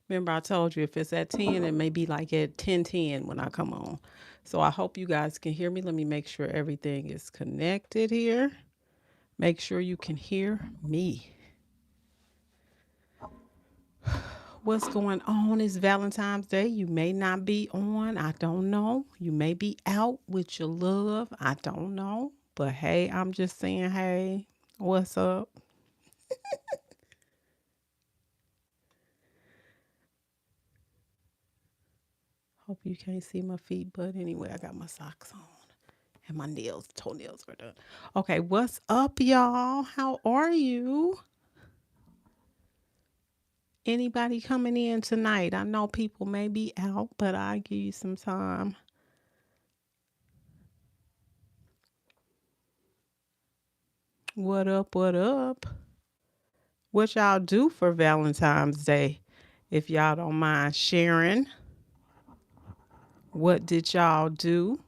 Remember, I told you if it's at 10, it may be like at 10:10 when I come on. So I hope you guys can hear me. Let me make sure everything is connected here. Make sure you can hear me. What's going on? It's Valentine's Day. You may not be on. I don't know. You may be out with your love. I don't know. But hey, I'm just saying, hey, what's up? Hope you can't see my feet, but anyway, I got my socks on and my toenails are done. Okay, what's up, y'all? How are you? Anybody coming in tonight? I know people may be out, but I'll give you some time. What up? What up? What y'all do for Valentine's Day? If y'all don't mind sharing, what did y'all do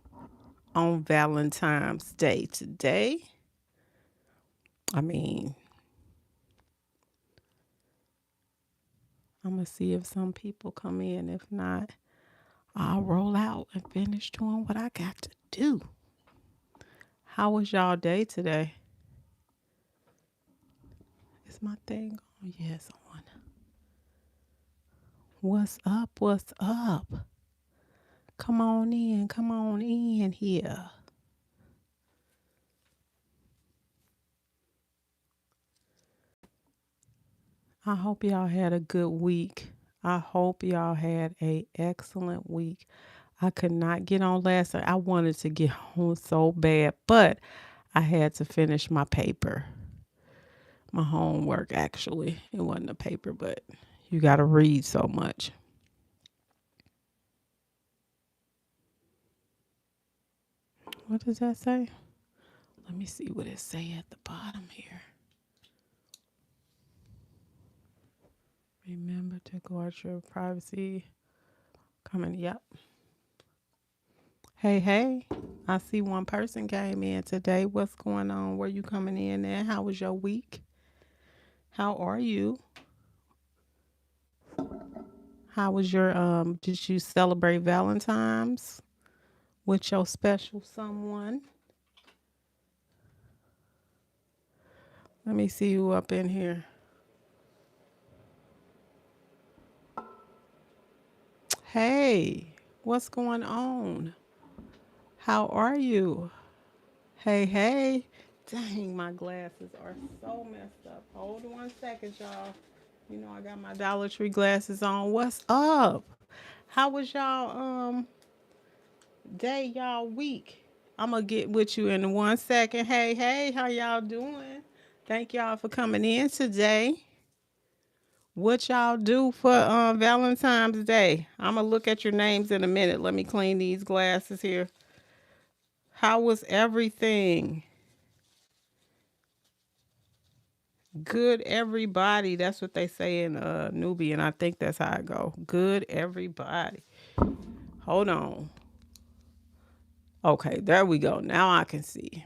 on Valentine's Day today? I mean, I'm going to see if some people come in. If not, I'll roll out and finish doing what I got to do. How was y'all day today? Is my thing on? Yes, on. What's up? What's up? Come on in. Come on in here. I hope y'all had a good week. I hope y'all had a excellent week. I could not get on last night. I wanted to get on so bad, but I had to finish my paper. My homework actually. It wasn't a paper, but you got to read so much. What does that say? Let me see what it say at the bottom here. Remember to guard your privacy. Coming, yep. Hey, hey. I see one person came in today. What's going on? Where you coming in at? How was your week? How are you? How was your did you celebrate Valentine's with your special someone? Let me see who up in here. Hey, what's going on? How are you? Hey, hey. Dang, my glasses are so messed up. Hold 1 second, y'all. You know I got my Dollar Tree glasses on. What's up? How was y'all day, y'all week? I'm gonna get with you in 1 second. Hey, hey, how y'all doing? Thank y'all for coming in today. What y'all do for Valentine's Day? I'm gonna look at your names in a minute. Let me clean these glasses here. How was everything? Good everybody. That's what they say in Nubian. I think that's how I go. Good everybody. Hold on. Okay, there we go. Now I can see.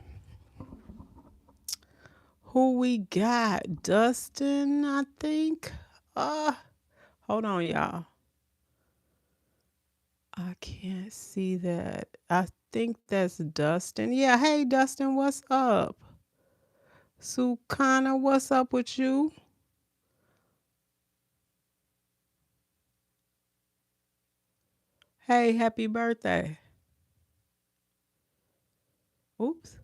Who we got? Dustin, I think. Uh Hold on, y'all. I can't see that. I think that's Dustin. Yeah, hey Dustin, what's up? Sukana, what's up with you? Hey, happy birthday. Oops.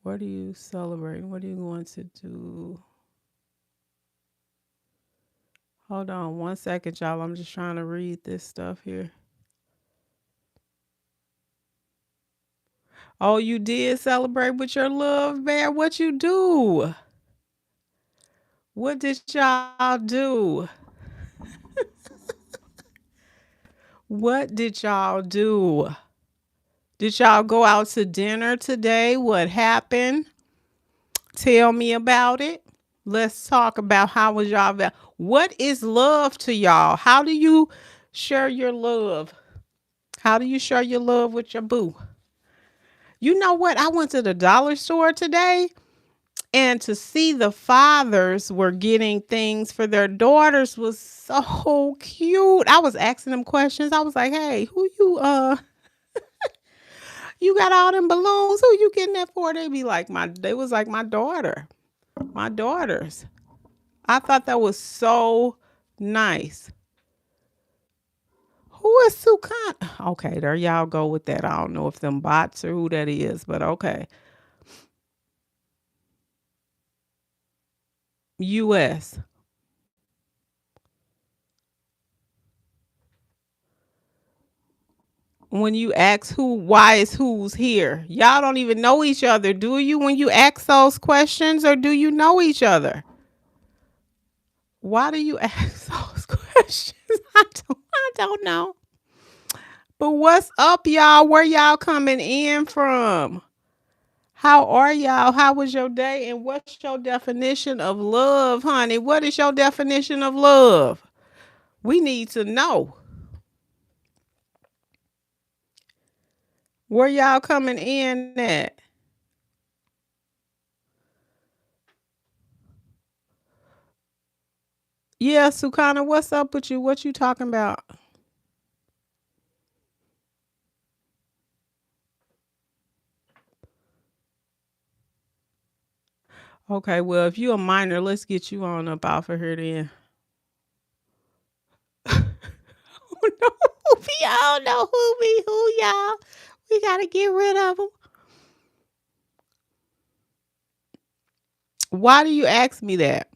What are you celebrating? What are you going to do? Hold on 1 second, y'all. I'm just trying to read this stuff here. Oh, you did celebrate with your love bear? What you do? What did y'all do? What did y'all do? Did y'all go out to dinner today? What happened? Tell me about it. Let's talk about how was y'all. What is love to y'all? How do you share your love? How do you share your love with your boo? You know what? I went to the dollar store today And to see the fathers were getting things for their daughters was so cute. I was asking them questions. I was like, hey, who you got all them balloons? Who you getting that for? They was like my daughter. My daughters. I thought that was so nice. Who is Sukan? Okay, there y'all go with that. I don't know if them bots or who that is, but okay. US. When you ask why is who's here? Y'all don't even know each other, do you? When you ask those questions, or do you know each other? Why do you ask those questions? I don't know. But what's up, y'all? Where y'all coming in from? How are y'all? How was your day? And what's your definition of love, honey? What is your definition of love? We need to know. Where y'all coming in at? Yeah, Sukana, what's up with you? What you talking about? Okay, well, if you a minor, let's get you on up off of here then. Oh, no, we all know who y'all. We gotta get rid of them. Why do you ask me that?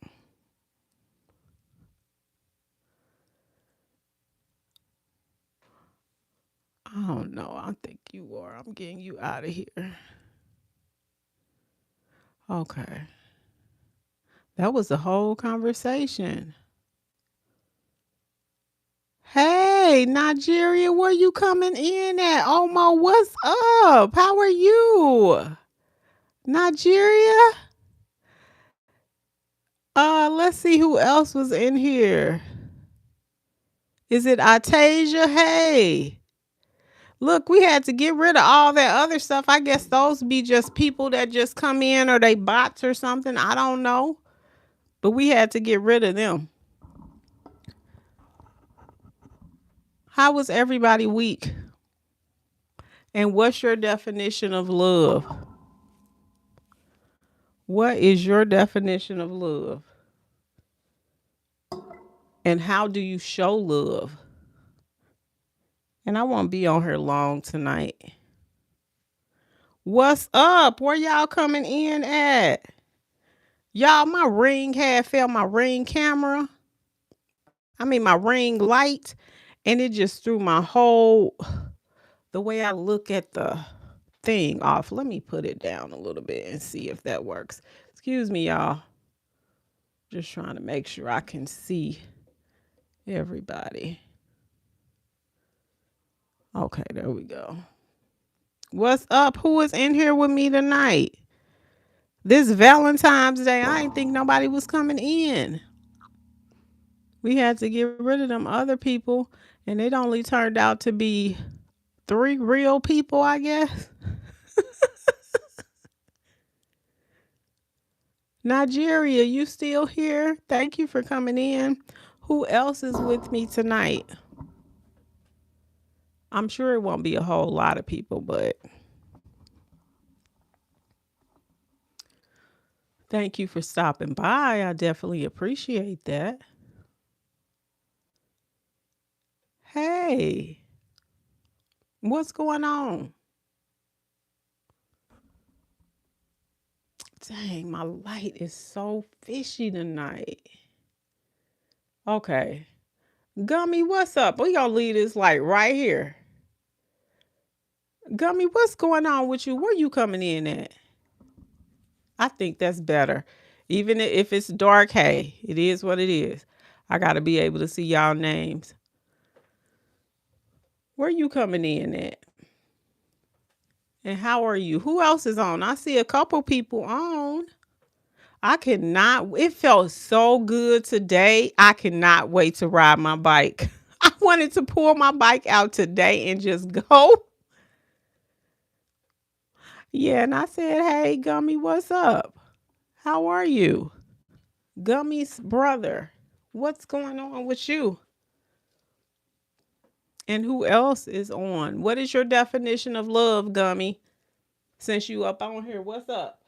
I don't know. I think you are. I'm getting you out of here. Okay. That was the whole conversation. Hey, Nigeria, where you coming in at? Omo, what's up? How are you? Nigeria? Let's see who else was in here. Is it Atasia? Hey. Look, we had to get rid of all that other stuff. I guess those be just people that just come in or they bots or something. I don't know. But we had to get rid of them. How was everybody week? And what's your definition of love? What is your definition of love? And how do you show love? And I won't be on here long tonight. What's up? Where y'all coming in at? Y'all, my ring had fell my ring camera. I mean my ring light. And it just threw my whole the way I look at the thing off. Let me put it down a little bit and see if that works. Excuse me, y'all. Just trying to make sure I can see everybody. Okay, there we go. What's up? Who is in here with me tonight? This Valentine's Day, I didn't think nobody was coming in. We had to get rid of them other people, and it only turned out to be 3 real people, I guess. Nigeria, you still here? Thank you for coming in. Who else is with me tonight? I'm sure it won't be a whole lot of people, but thank you for stopping by. I definitely appreciate that. Hey, what's going on? Dang, my light is so fishy tonight. Okay. Gummy, what's up? We gonna leave this light right here. Gummy, what's going on with you? Where you coming in at? I think that's better. Even if it's dark, hey, it is what it is. I gotta be able to see y'all names. Where you coming in at? And how are you? Who else is on? I see a couple people on. I cannot. It felt so good today. I cannot wait to ride my bike. I wanted to pull my bike out today and just go. Yeah, and I said, "Hey, Gummy, what's up? How are you? Gummy's brother. What's going on with you? And who else is on? What is your definition of love, Gummy? Since you up on here, what's up?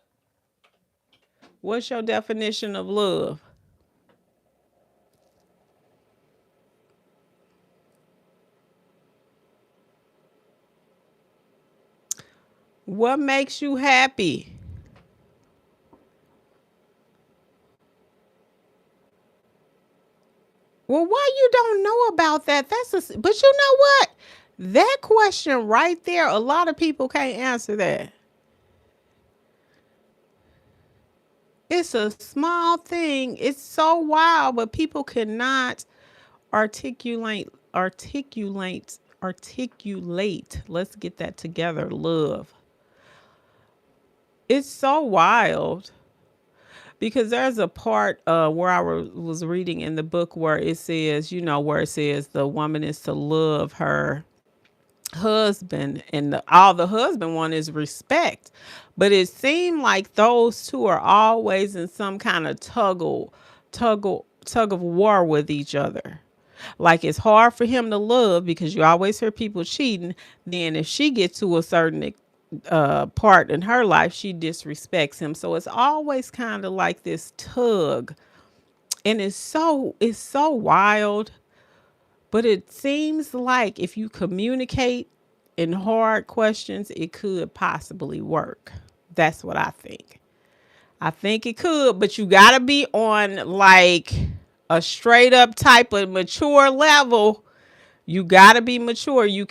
What's your definition of love? What makes you happy? Well, why you don't know about that? But you know what? That question right there, a lot of people can't answer that. It's a small thing. It's so wild, but people cannot articulate. Let's get that together. Love. It's so wild because there's a part where was reading in the book where it says, where it says the woman is to love her husband, and all the husband want is respect. But it seemed like those two are always in some kind of tug of war with each other. Like it's hard for him to love because you always hear people cheating. Then if she gets to a certain part in her life, she disrespects him. So it's always kind of like this tug, and it's so wild. But it seems like if you communicate in hard questions, it could possibly work. That's what I think. I think it could, but you got to be on like a straight up type of mature level. You got to be mature. You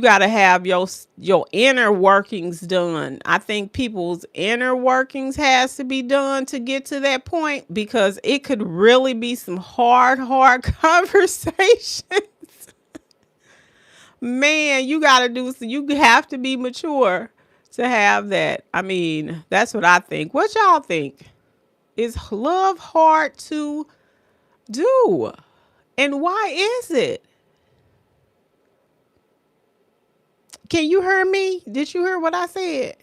got to have your inner workings done. I think people's inner workings has to be done to get to that point, because it could really be some hard conversations. Man, you got to do so. You have to be mature to have that. I mean, that's what I think. What y'all think? Is love hard to do? And why is it? Can you hear me? Did you hear what I said?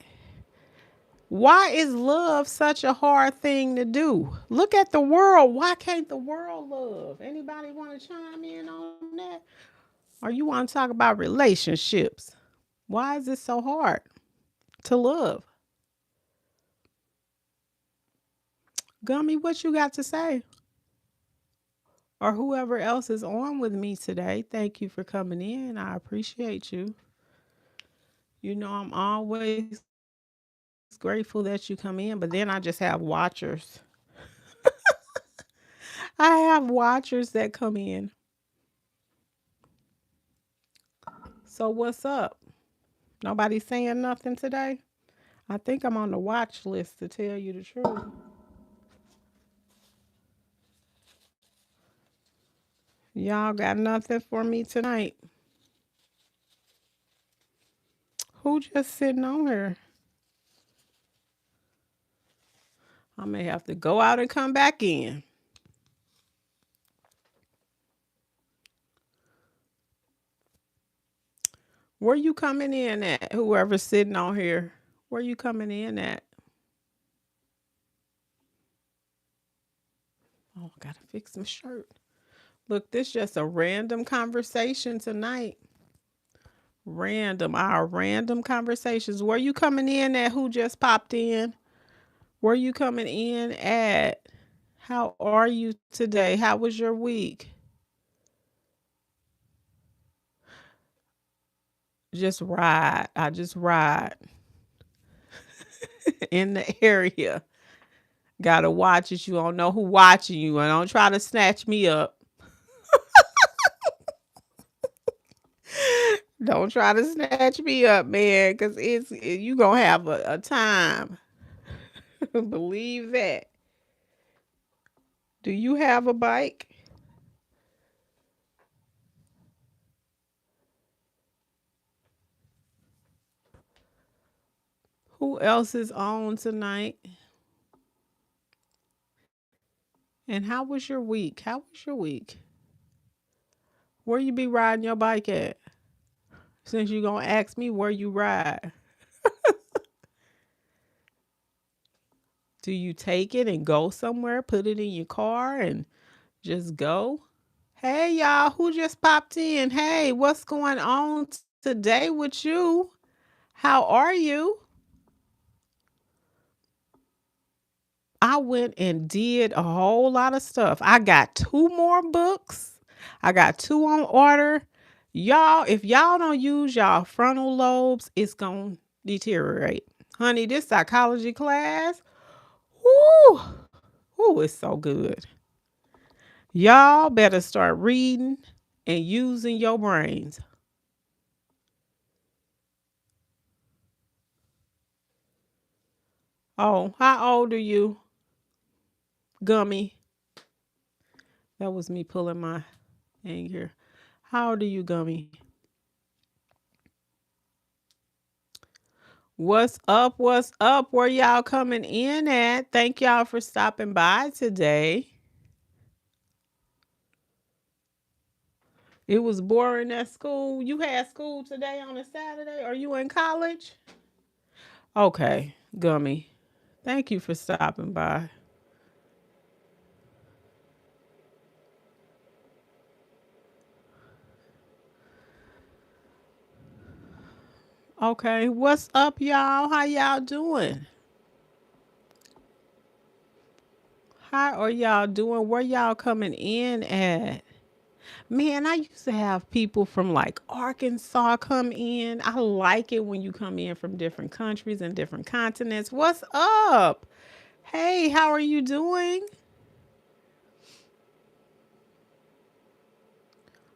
Why is love such a hard thing to do? Look at the world. Why can't the world love? Anybody want to chime in on that? Or you want to talk about relationships? Why is it so hard to love? Gummy, what you got to say? Or whoever else is on with me today, thank you for coming in. I appreciate you. I'm always grateful that you come in, but then I just have watchers. I have watchers that come in. So what's up? Nobody saying nothing today? I think I'm on the watch list, to tell you the truth. Y'all got nothing for me tonight. Who just sitting on here? I may have to go out and come back in. Where you coming in at? Whoever's sitting on here, where you coming in at? Oh, I gotta fix my shirt. Look, this just a random conversation tonight. Our random conversations. Where you coming in at? Who just popped in? Where you coming in at? How are you today? How was your week? Just ride. I just ride in the area. Gotta watch it. You don't know who watching you, and don't try to snatch me up. Don't try to snatch me up, man, because you gonna have a time. Believe that. Do you have a bike? Who else is on tonight? And how was your week? How was your week? Where you be riding your bike at? Since you gonna ask me where you ride. Do you take it and go somewhere, put it in your car and just go? Hey, y'all, who just popped in? Hey, what's going on today with you? How are you? I went and did a whole lot of stuff. I got two more books. I got two on order. Y'all, if y'all don't use y'all frontal lobes, it's going to deteriorate. Honey, this psychology class, whoo, whoo, it's so good. Y'all better start reading and using your brains. Oh, how old are you, Gummy? That was me pulling my thing here. How old are you, Gummy? What's up? What's up? Where y'all coming in at? Thank y'all for stopping by today. It was boring at school. You had school today on a Saturday? Are you in college? Okay, Gummy. Thank you for stopping by. Okay, what's up, y'all? How y'all doing? How are y'all doing? Where y'all coming in at? Man, I used to have people from like Arkansas come in. I like it when you come in from different countries and different continents. What's up? Hey, how are you doing?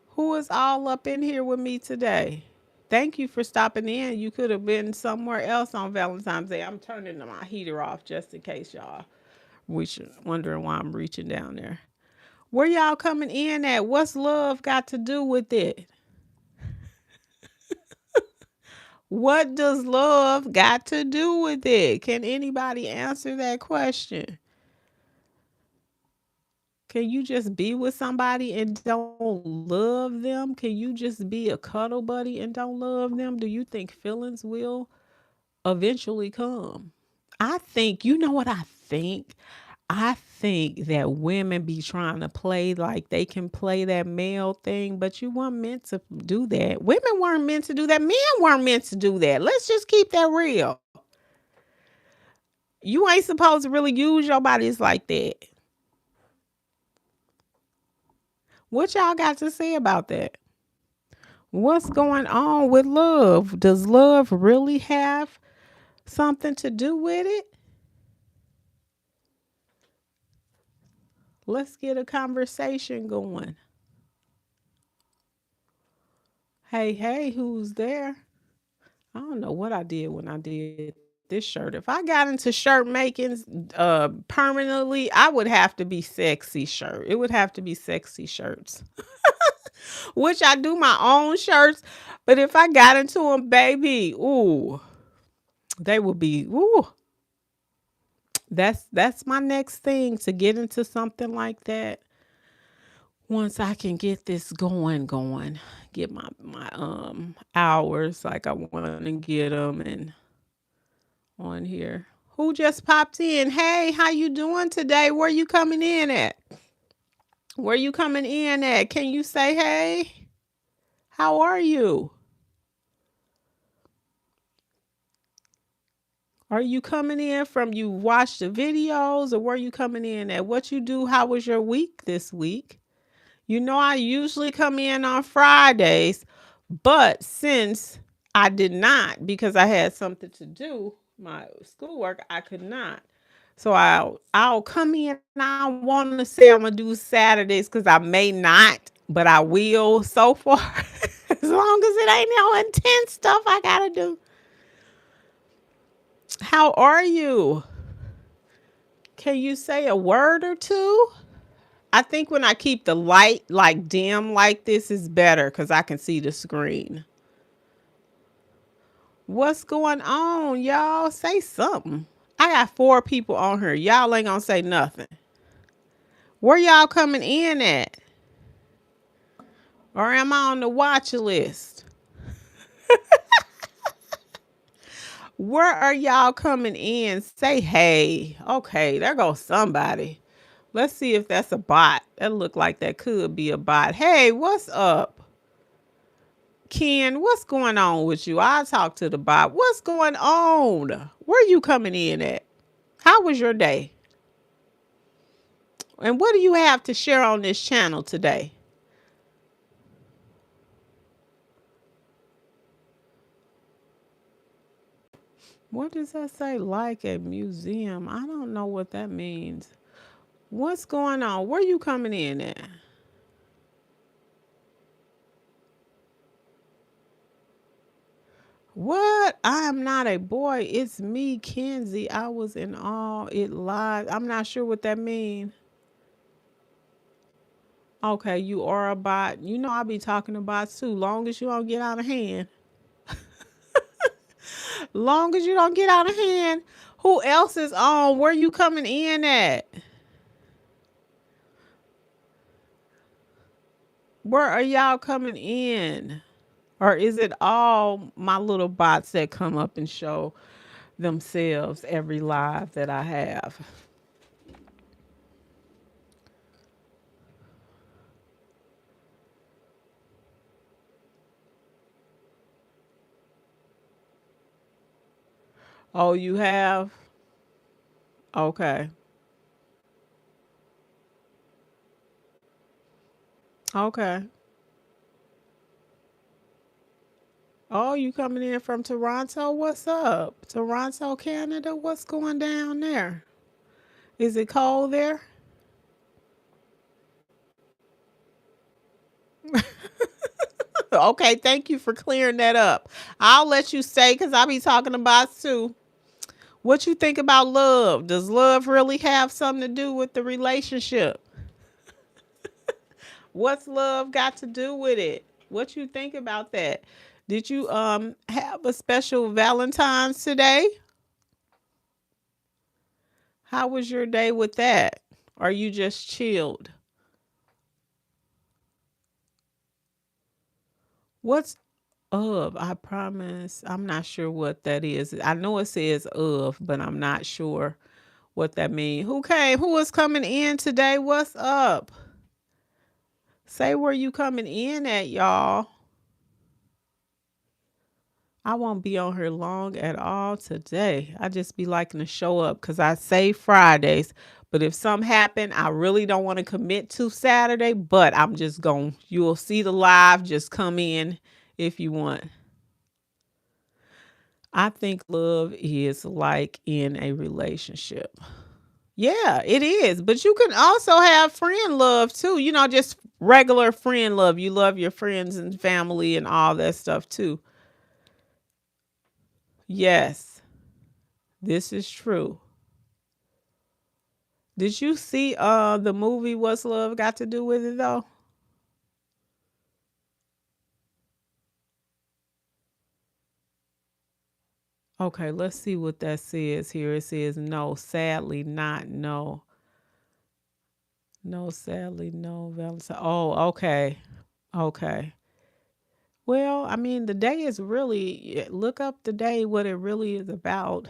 Who is all up in here with me today? Thank you for stopping in. You could have been somewhere else on Valentine's Day. I'm turning my heater off just in case y'all wondering why I'm reaching down there. Where y'all coming in at? What's love got to do with it? What does love got to do with it? Can anybody answer that question? Can you just be with somebody and don't love them? Can you just be a cuddle buddy and don't love them? Do you think feelings will eventually come? I think, you know what I think? I think that women be trying to play like they can play that male thing, but you weren't meant to do that. Women weren't meant to do that. Men weren't meant to do that. Let's just keep that real. You ain't supposed to really use your bodies like that. What y'all got to say about that? What's going on with love? Does love really have something to do with it? Let's get a conversation going. Hey, hey, who's there? I don't know what I did when I did this shirt. If I got into shirt making permanently, I would have to be sexy shirt. It would have to be sexy shirts. Which I do my own shirts, but if I got into them, baby, ooh, they would be ooh. That's my next thing, to get into something like that. Once I can get this going, get my hours like I want to get them and on here. Who just popped in? Hey, how you doing today? Where you coming in at? Where you coming in at? Can you say hey? How are you? Are you coming in from you watch the videos, or where you coming in at? What you do? How was your week this week? You know, I usually come in on Fridays, but since I did not, because I had something to do, my schoolwork, I could not. So I'll come in. I want to say I'm gonna do Saturdays because I may not, but I will so far. As long as it ain't no intense stuff I gotta do. How are you? Can you say a word or two? I think when I keep the light like dim like this is better because I can see the screen. What's going on, y'all? Say something. I got 4 people on here. Y'all ain't gonna say nothing. Where y'all coming in at? Or am I on the watch list? Where are y'all coming in? Say hey. Okay, there goes somebody. Let's see if that's a bot. That look like that could be a bot. Hey, what's up? Ken, what's going on with you? I'll talk to the bot. What's going on? Where you coming in at? How was your day? And what do you have to share on this channel today? What does that say? Like a museum? I don't know what that means. What's going on? Where you coming in at? What? I am not a boy. It's me, Kenzie. I was in all it live. I'm not sure what that means. Okay, you are a bot. You know I be talking about too. Long as you don't get out of hand. Long as you don't get out of hand. Who else is on? Where you coming in at? Where are y'all coming in? Or is it all my little bots that come up and show themselves every live that I have? Oh, you have? Okay. Okay. Oh, you coming in from Toronto? What's up? Toronto, Canada? What's going down there? Is it cold there? Okay, thank you for clearing that up. I'll let you say because I'll be talking about too. What you think about love? Does love really have something to do with the relationship? What's love got to do with it? What you think about that? Did you have a special Valentine's today? How was your day with that? Or you just chilled? What's of? I promise. I'm not sure what that is. I know it says of, but I'm not sure what that means. Who came? Who is coming in today? What's up? Say where you coming in at, y'all. I won't be on here long at all today. I just be liking to show up because I say Fridays. But if something happen, I really don't want to commit to Saturday. But I'm just going, you'll see the live. Just come in if you want. I think love is like in a relationship. Yeah, it is. But you can also have friend love too. You know, just regular friend love. You love your friends and family and all that stuff too. Yes, this is true. Did you see the movie What's Love Got to Do with It though? Okay, let's see what that says here. It says no, sadly not no. No, sadly no Valentine. Oh, okay. Okay. Well, I mean, the day is really look up the day what it really is about.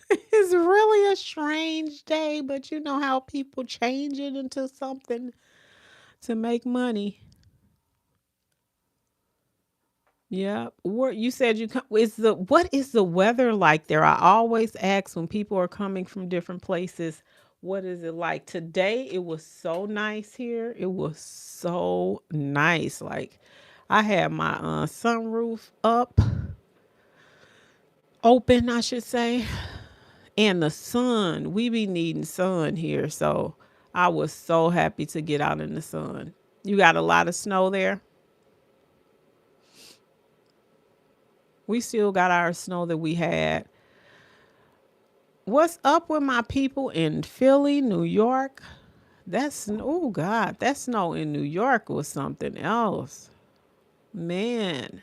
It's really a strange day, but you know how people change it into something to make money. Yeah. Where you said you come is the what is the weather like there? I always ask when people are coming from different places, what is it like? Today it was so nice here. It was so nice. Like I had my sunroof up, open, I should say. And the sun, we be needing sun here. So I was so happy to get out in the sun. You got a lot of snow there? We still got our snow that we had. What's up with my people in Philly, New York? That's oh God, that snow in New York was something else. Man,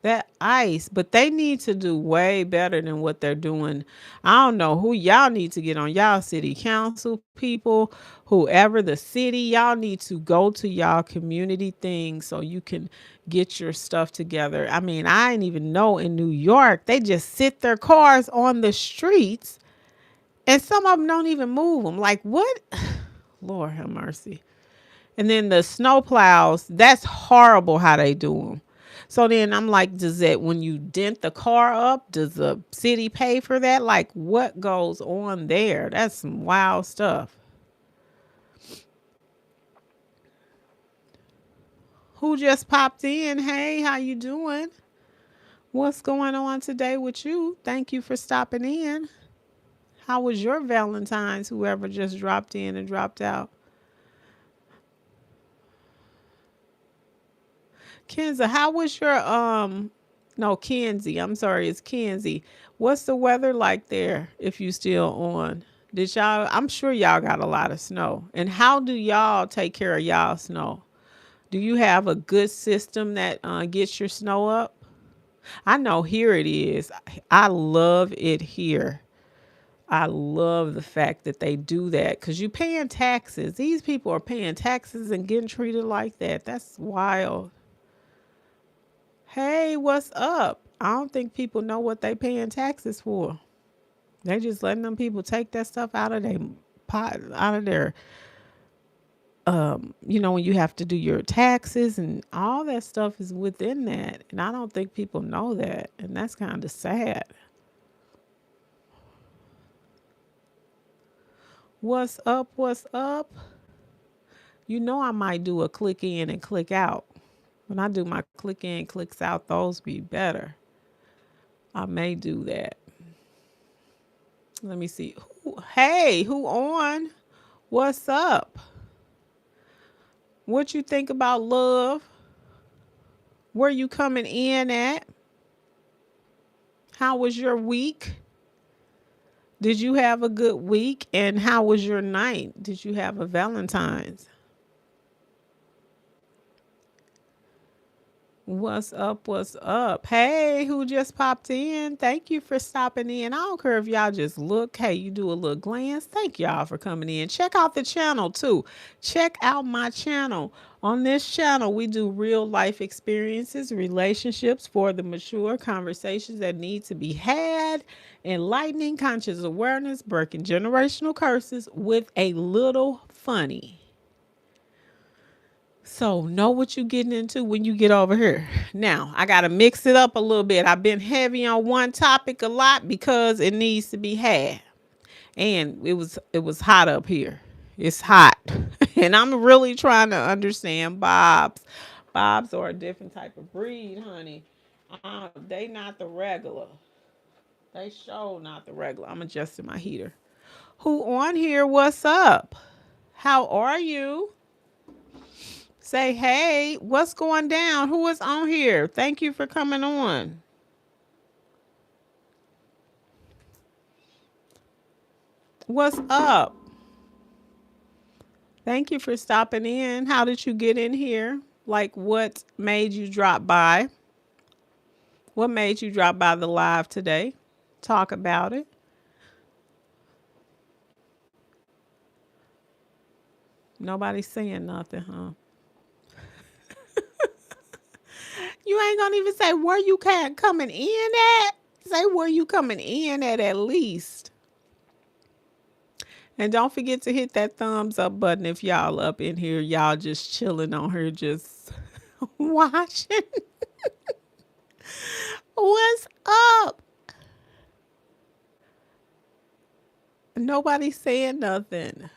That ice, but they need to do way better than what they're doing. I don't know who y'all need to get on y'all city council people, whoever the city, y'all need to go to y'all community things so you can get your stuff together. I mean, I didn't even know in New York, they just sit their cars on the streets and some of them don't even move them. Like, what? Lord have mercy. And then the snow plows, that's horrible how they do them. So then I'm like, does that when you dent the car up, does the city pay for that? Like, what goes on there? That's some wild stuff. Who just popped in? Hey, how you doing? What's going on today with you? Thank you for stopping in. How was your Valentine's? Whoever just dropped in and dropped out. Kenza, how was your no, Kenzie. I'm sorry, it's Kenzie. What's the weather like there if you still on? Did y'all I'm sure y'all got a lot of snow. And how do y'all take care of y'all snow? Do you have a good system that gets your snow up? I know here it is. I love it here. I love the fact that they do that because you paying taxes. These people are paying taxes and getting treated like that. That's wild. Hey, what's up? I don't think people know what they paying taxes for. They just letting them people take that stuff out of their pot, out of their, when you have to do your taxes and all that stuff is within that. And I don't think people know that. And that's kind of sad. What's up? What's up? You know, I might do a click in and click out. When I do my click in, clicks out, those be better. I may do that. Let me see. Hey, who on? What's up? What you think about love? Where you coming in at? How was your week? Did you have a good week? And how was your night? Did you have a Valentine's? What's up? What's up? Hey, who just popped in? Thank you for stopping in. I don't care if y'all just look. Hey, you do a little glance. Thank y'all for coming in. Check out the channel too. Check out my channel. On this channel, we do real life experiences, relationships for the mature, conversations that need to be had, enlightening conscious awareness, breaking generational curses with a little funny. So know what you're getting into when you get over here. Now, I got to mix it up a little bit. I've been heavy on one topic a lot because it needs to be had. And it was hot up here. It's hot. And I'm really trying to understand bobs. Bobs are a different type of breed, honey. They not the regular. They show not the regular. I'm adjusting my heater. Who on here? What's up? How are you? Say, hey, what's going down? Who is on here? Thank you for coming on. What's up? Thank you for stopping in. How did you get in here? Like, what made you drop by? What made you drop by the live today? Talk about it. Nobody's saying nothing, huh? You ain't gonna even say where you coming in at. Say where you coming in at least. And don't forget to hit that thumbs up button if y'all up in here. Y'all just chilling on her, just watching. What's up? Nobody's saying nothing.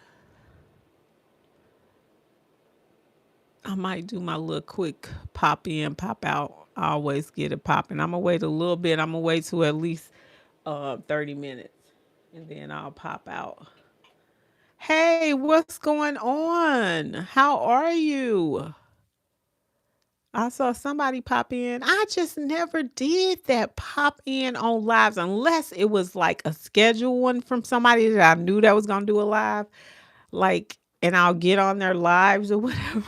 I might do my little quick pop in, pop out. I always get it popping. I'm gonna wait a little bit. I'm gonna wait to at least 30 minutes and then I'll pop out. Hey, what's going on? How are you? I saw somebody pop in. I just never did that pop in on lives unless it was like a scheduled one from somebody that I knew that was gonna do a live. Like, and I'll get on their lives or whatever.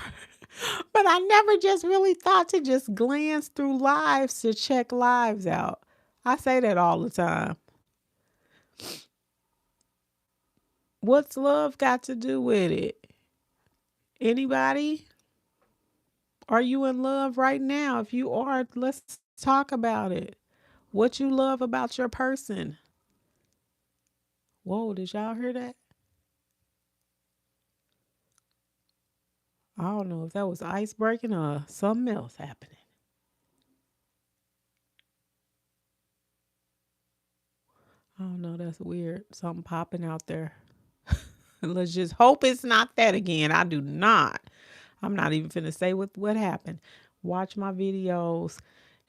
But I never just really thought to just glance through lives to check lives out. I say that all the time. What's love got to do with it? Anybody? Are you in love right now? If you are, let's talk about it. What you love about your person. Whoa, did y'all hear that? I don't know if that was ice breaking or something else happening. I don't know. That's weird. Something popping out there. Let's just hope it's not that again. I do not. I'm not even finna say what happened. Watch my videos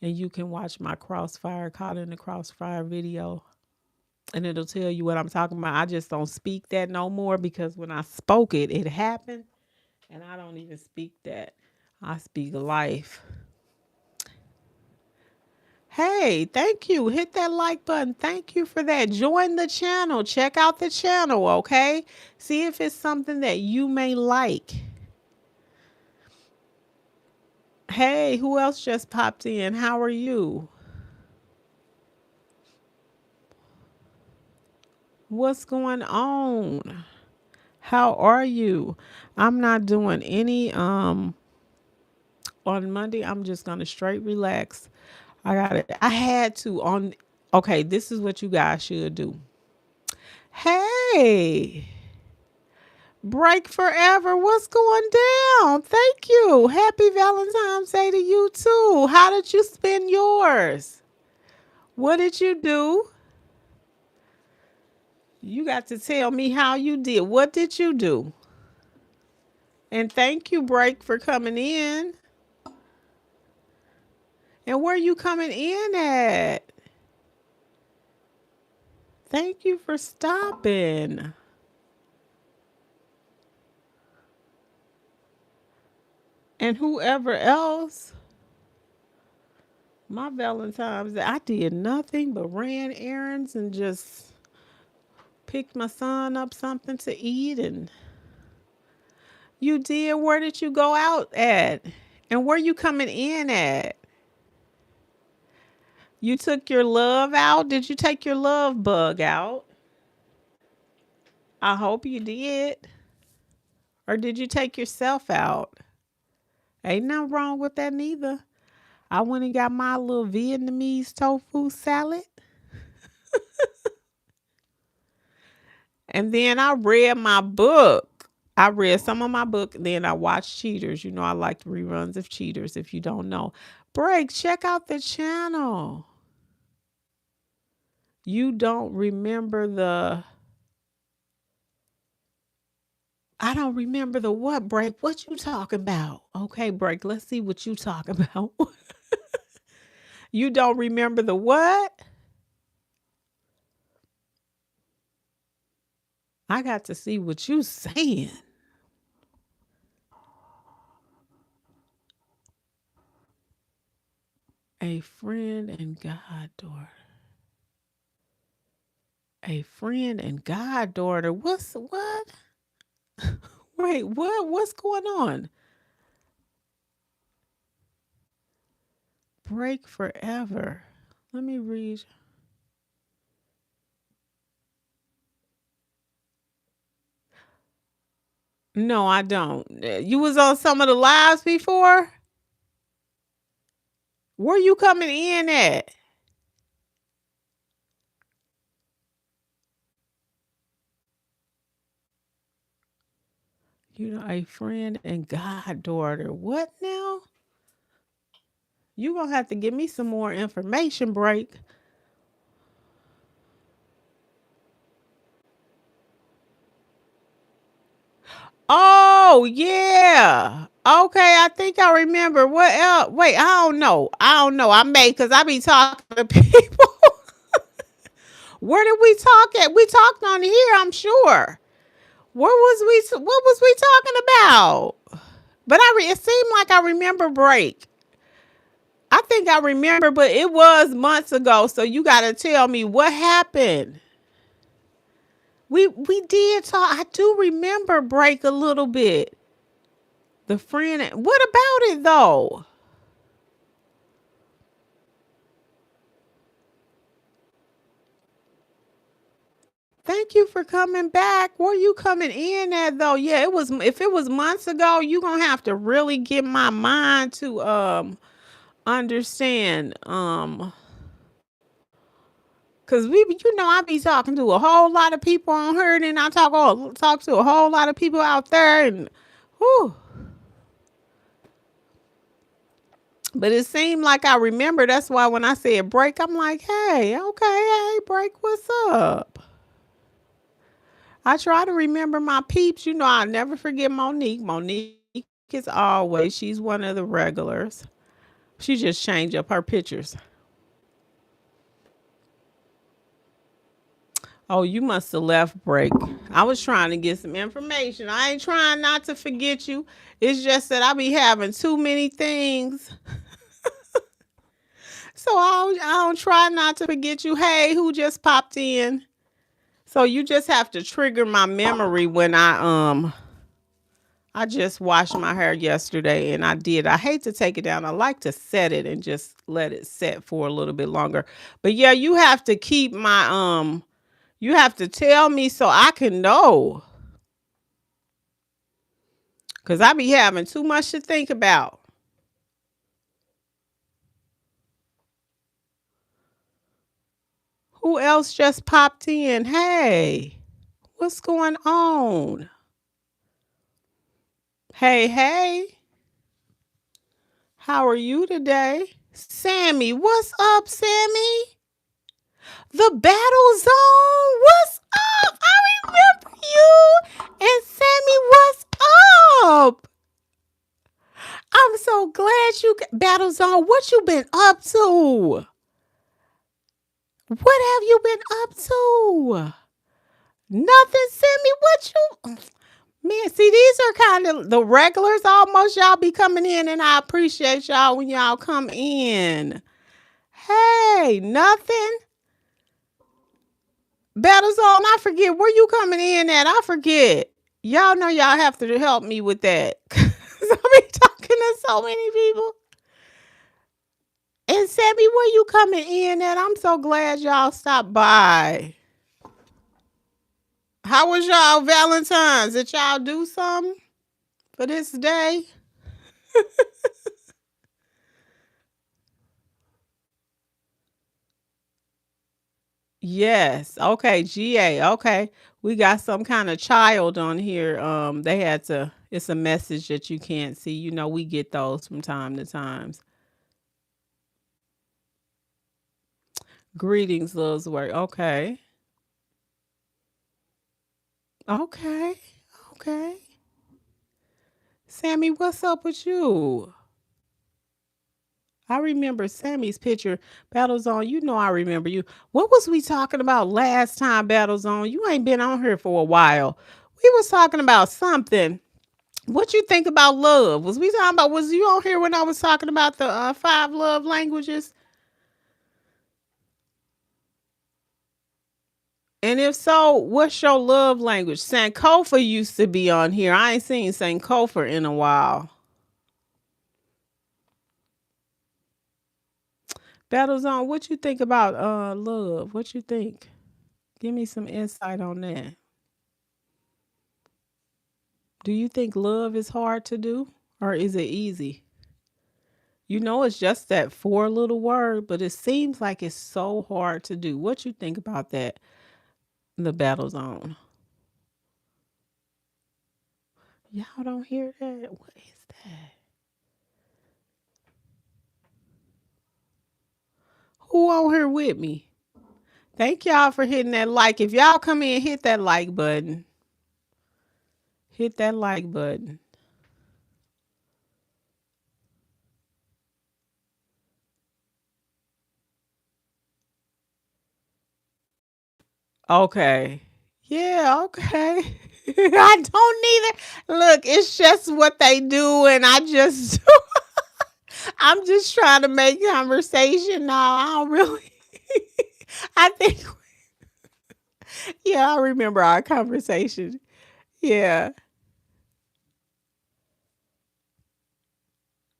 and you can watch my crossfire, caught in the crossfire video, and it'll tell you what I'm talking about. I just don't speak that no more because when I spoke it, it happened. And I don't even speak that. I speak life. Hey, thank you. Hit that like button. Thank you for that. Join the channel. Check out the channel, okay? See if it's something that you may like. Hey, who else just popped in? How are you? What's going on? How are you? I'm not doing any on Monday. I'm just going to straight relax. I got it. I had to on okay, this is what you guys should do. Hey, break forever. What's going down? Thank you. Happy Valentine's Day to you too. How did you spend yours? What did you do? You got to tell me how you did. What did you do? And thank you, Break, for coming in. And where you coming in at? Thank you for stopping. And whoever else. My Valentine's Day, I did nothing but ran errands and just picked my son up something to eat. And you did? Where did you go out at? And where you coming in at? You took your love out? Did you take your love bug out? I hope you did. Or did you take yourself out? Ain't nothing wrong with that neither. I went and got my little Vietnamese tofu salad. And then I read my book. I read some of my book. Then I watched Cheaters. You know, I like reruns of Cheaters if you don't know. Break, check out the channel. You don't remember the. I don't remember the what, Break. What you talking about? Okay, Break, let's see what you talking about. You don't remember the what? I got to see what you saying. A friend and goddaughter. A friend and goddaughter. What's what? Wait, what? What's going on? Break forever. Let me read. No, I don't. You was on some of the lives before? Where you coming in at? You know, a friend and goddaughter. What now? You gonna have to give me some more information, Break. Oh yeah. Okay, I think I remember. What else? Wait, I don't know. I don't know. I may because I be talking to people. Where did we talk at? We talked on here, I'm sure. Where was we? What was we talking about? But it seemed like I remember break. I think I remember, but it was months ago. So you got to tell me what happened. We did talk. I do remember break a little bit. The friend. What about it though? Thank you for coming back. Where you coming in at though? Yeah, it was. If it was months ago, you gonna have to really get my mind to understand. Cause I be talking to a whole lot of people on her, and I talk to a whole lot of people out there, and whew. But it seemed like I remember. That's why when I said break, I'm like, hey, okay, hey, break, what's up? I try to remember my peeps. I'll never forget Monique. Monique is always, she's one of the regulars. She just changed up her pictures. Oh, you must have left break. I was trying to get some information. I ain't trying not to forget you. It's just that I be having too many things. So I don't try not to forget you. Hey, who just popped in? So you just have to trigger my memory when I just washed my hair yesterday and I did. I hate to take it down. I like to set it and just let it set for a little bit longer. But yeah, you have to keep my you have to tell me so I can know. Cause I be having too much to think about. Who else just popped in? Hey, what's going on? Hey, hey, how are you today? Sammy, what's up, Sammy? The battle zone, what's up? I remember you. And Sammy, what's up? I'm so glad battle zone. What you been up to? What have you been up to? Nothing, Sammy. What you man, see, these are kind of the regulars almost. Y'all be coming in, and I appreciate y'all when y'all come in. Hey, nothing. Battle Zone, I forget where you coming in at. I forget. Y'all know y'all have to help me with that. Cause I be talking to so many people. And Sammy, where you coming in at? I'm so glad y'all stopped by. How was y'all Valentine's? Did y'all do something for this day? Yes. Okay. GA. Okay. We got some kind of child on here. They had to, it's a message that you can't see. We get those from time to times. Greetings, Lil's work. Okay. Okay. Okay. Sammy, what's up with you? I remember Sammy's picture. Battlezone, I remember you. What was we talking about last time, Battlezone? You ain't been on here for a while. We was talking about something. What you think about love? Was you on here when I was talking about the five love languages? And if so, what's your love language? Sankofa used to be on here. I ain't seen Sankofa in a while. Battlezone, what you think about love? What you think? Give me some insight on that. Do you think love is hard to do or is it easy? It's just that four little word, but it seems like it's so hard to do. What you think about that? The battle zone. Y'all don't hear that? What is that? Who on here with me? Thank y'all for hitting that like. If y'all come in, hit that like button. Hit that like button. Okay. Yeah, okay. I don't either. Look, it's just what they do, and I just I'm just trying to make conversation now. I don't really I think yeah, I remember our conversation. Yeah.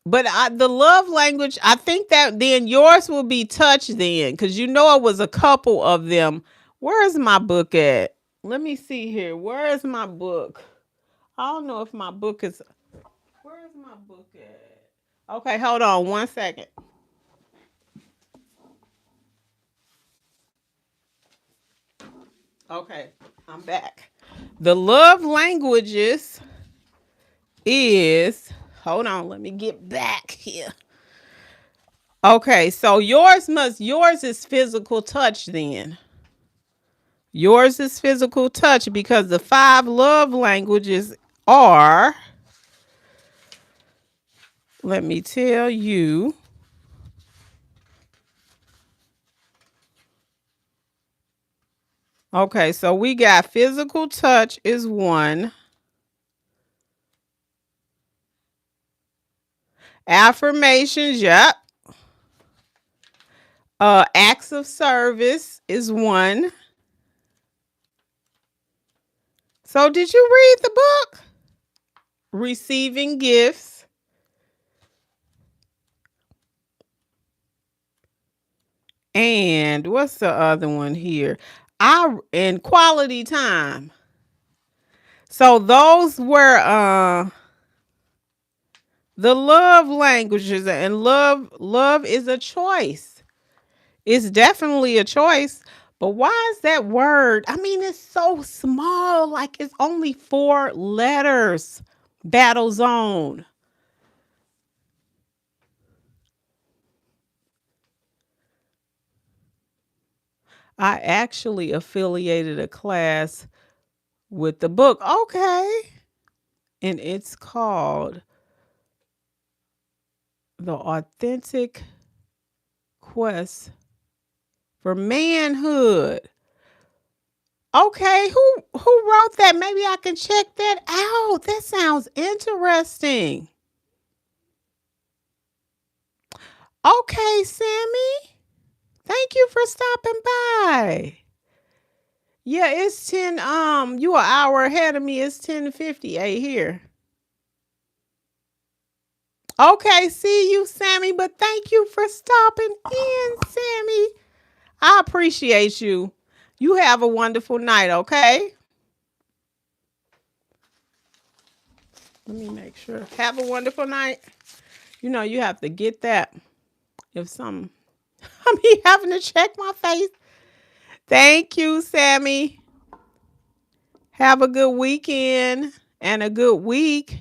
But the love language, I think that then yours will be touch then, because you know it was a couple of them. Where is my book at? Let me see here. Where is my book? I don't know if my book is. Where is my book at? Okay, hold on 1 second. Okay, I'm back. The love languages is. Hold on, let me get back here. Okay, so yours is physical touch then. Yours is physical touch because the 5 love languages are, let me tell you. Okay, so we got physical touch is 1. Affirmations, yep. Acts of service is 1. So did you read the book? Receiving gifts. And what's the other one here? And quality time. So those were the love languages, and love is a choice. It's definitely a choice. But why is that word? I mean, it's so small, like it's only 4 letters. Battle zone. I actually affiliated a class with the book. Okay. And it's called The Authentic Quest for Manhood. Okay, who wrote that? Maybe I can check that out. That sounds interesting. Okay, Sammy. Thank you for stopping by. Yeah, it's 10 you an hour ahead of me. It's 10:58 here. Okay, see you, Sammy, but thank you for stopping in, Sammy. I appreciate you. You have a wonderful night, okay? Let me make sure. Have a wonderful night. You know, you have to get that. If some, I'm having to check my face. Thank you, Sammy. Have a good weekend and a good week.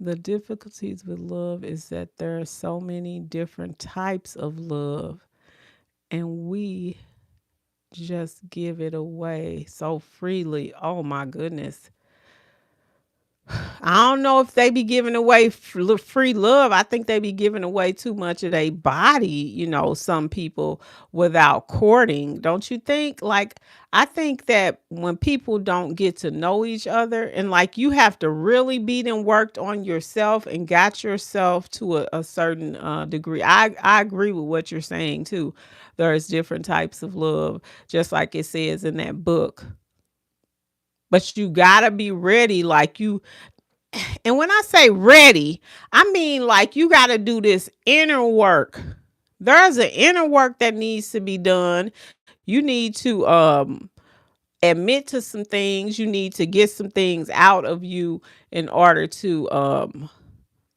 The difficulties with love is that there are so many different types of love, and we just give it away so freely. Oh my goodness. I don't know if they be giving away free love. I think they be giving away too much of their body, some people without courting. Don't you think? Like, I think that when people don't get to know each other, and like you have to really be and worked on yourself and got yourself to a certain degree. I agree with what you're saying too. There's different types of love, just like it says in that book. But you gotta be ready, like you. And when I say ready, I mean like you got to do this inner work. There's an inner work that needs to be done. You need to admit to some things. You need to get some things out of you in order to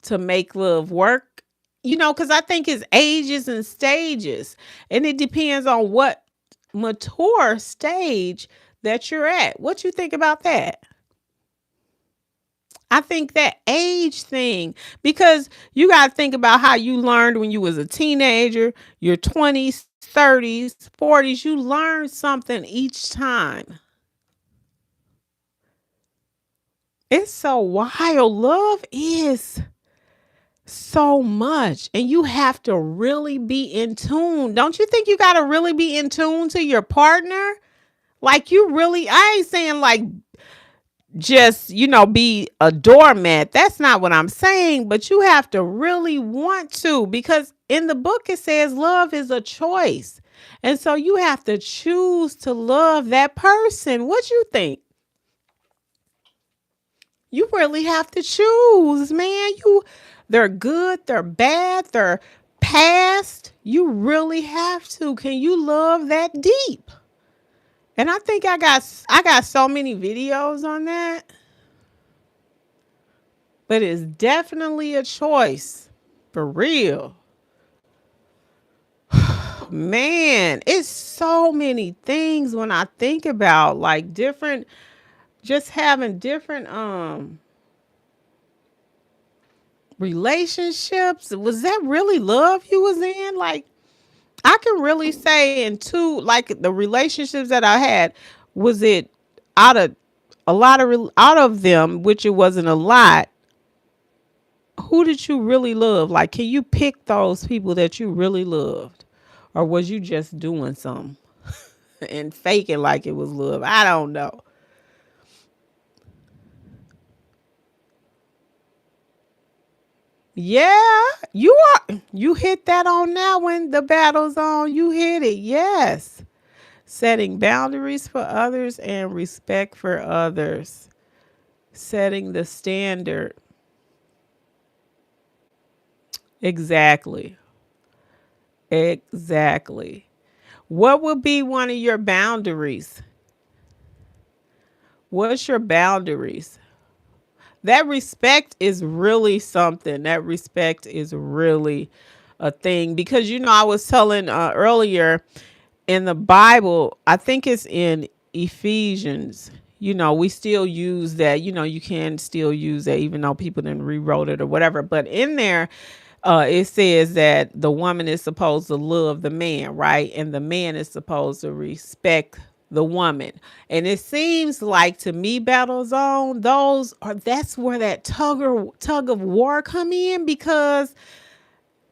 make love work. Because I think it's ages and stages, and it depends on what mature stage that you're at. What you think about that? I think that age thing, because you got to think about how you learned when you was a teenager, your 20s, 30s, 40s, you learn something each time. It's so wild. Love is so much, and you have to really be in tune. Don't you think you got to really be in tune to your partner? Like you really, I ain't saying like just, be a doormat. That's not what I'm saying, but you have to really want to, because in the book it says love is a choice. And so you have to choose to love that person. What you think? You really have to choose, man. They're good, they're bad, they're past. You really have to. Can you love that deep? And I think I got so many videos on that, but it's definitely a choice. For real. Man, it's so many things when I think about like different just having different relationships. Was that really love you was in? Like I can really say in two, like the relationships that I had, was it out of out of them, which it wasn't a lot. Who did you really love? Like, can you pick those people that you really loved, or was you just doing something and faking like it was love? I don't know. Yeah, you hit that on now when the battle's on. You hit it. Yes. Setting boundaries for others and respect for others. Setting the standard. Exactly. Exactly. What would be one of your boundaries? What's your boundaries? That respect is really something. That respect is really a thing because I was telling earlier in the Bible, I think it's in Ephesians. We still use that. You can still use that even though people didn't rewrote it or whatever. But in there, it says that the woman is supposed to love the man, right? And the man is supposed to respect the woman. And it seems like to me, Battle Zone, that's where that tug of war come in because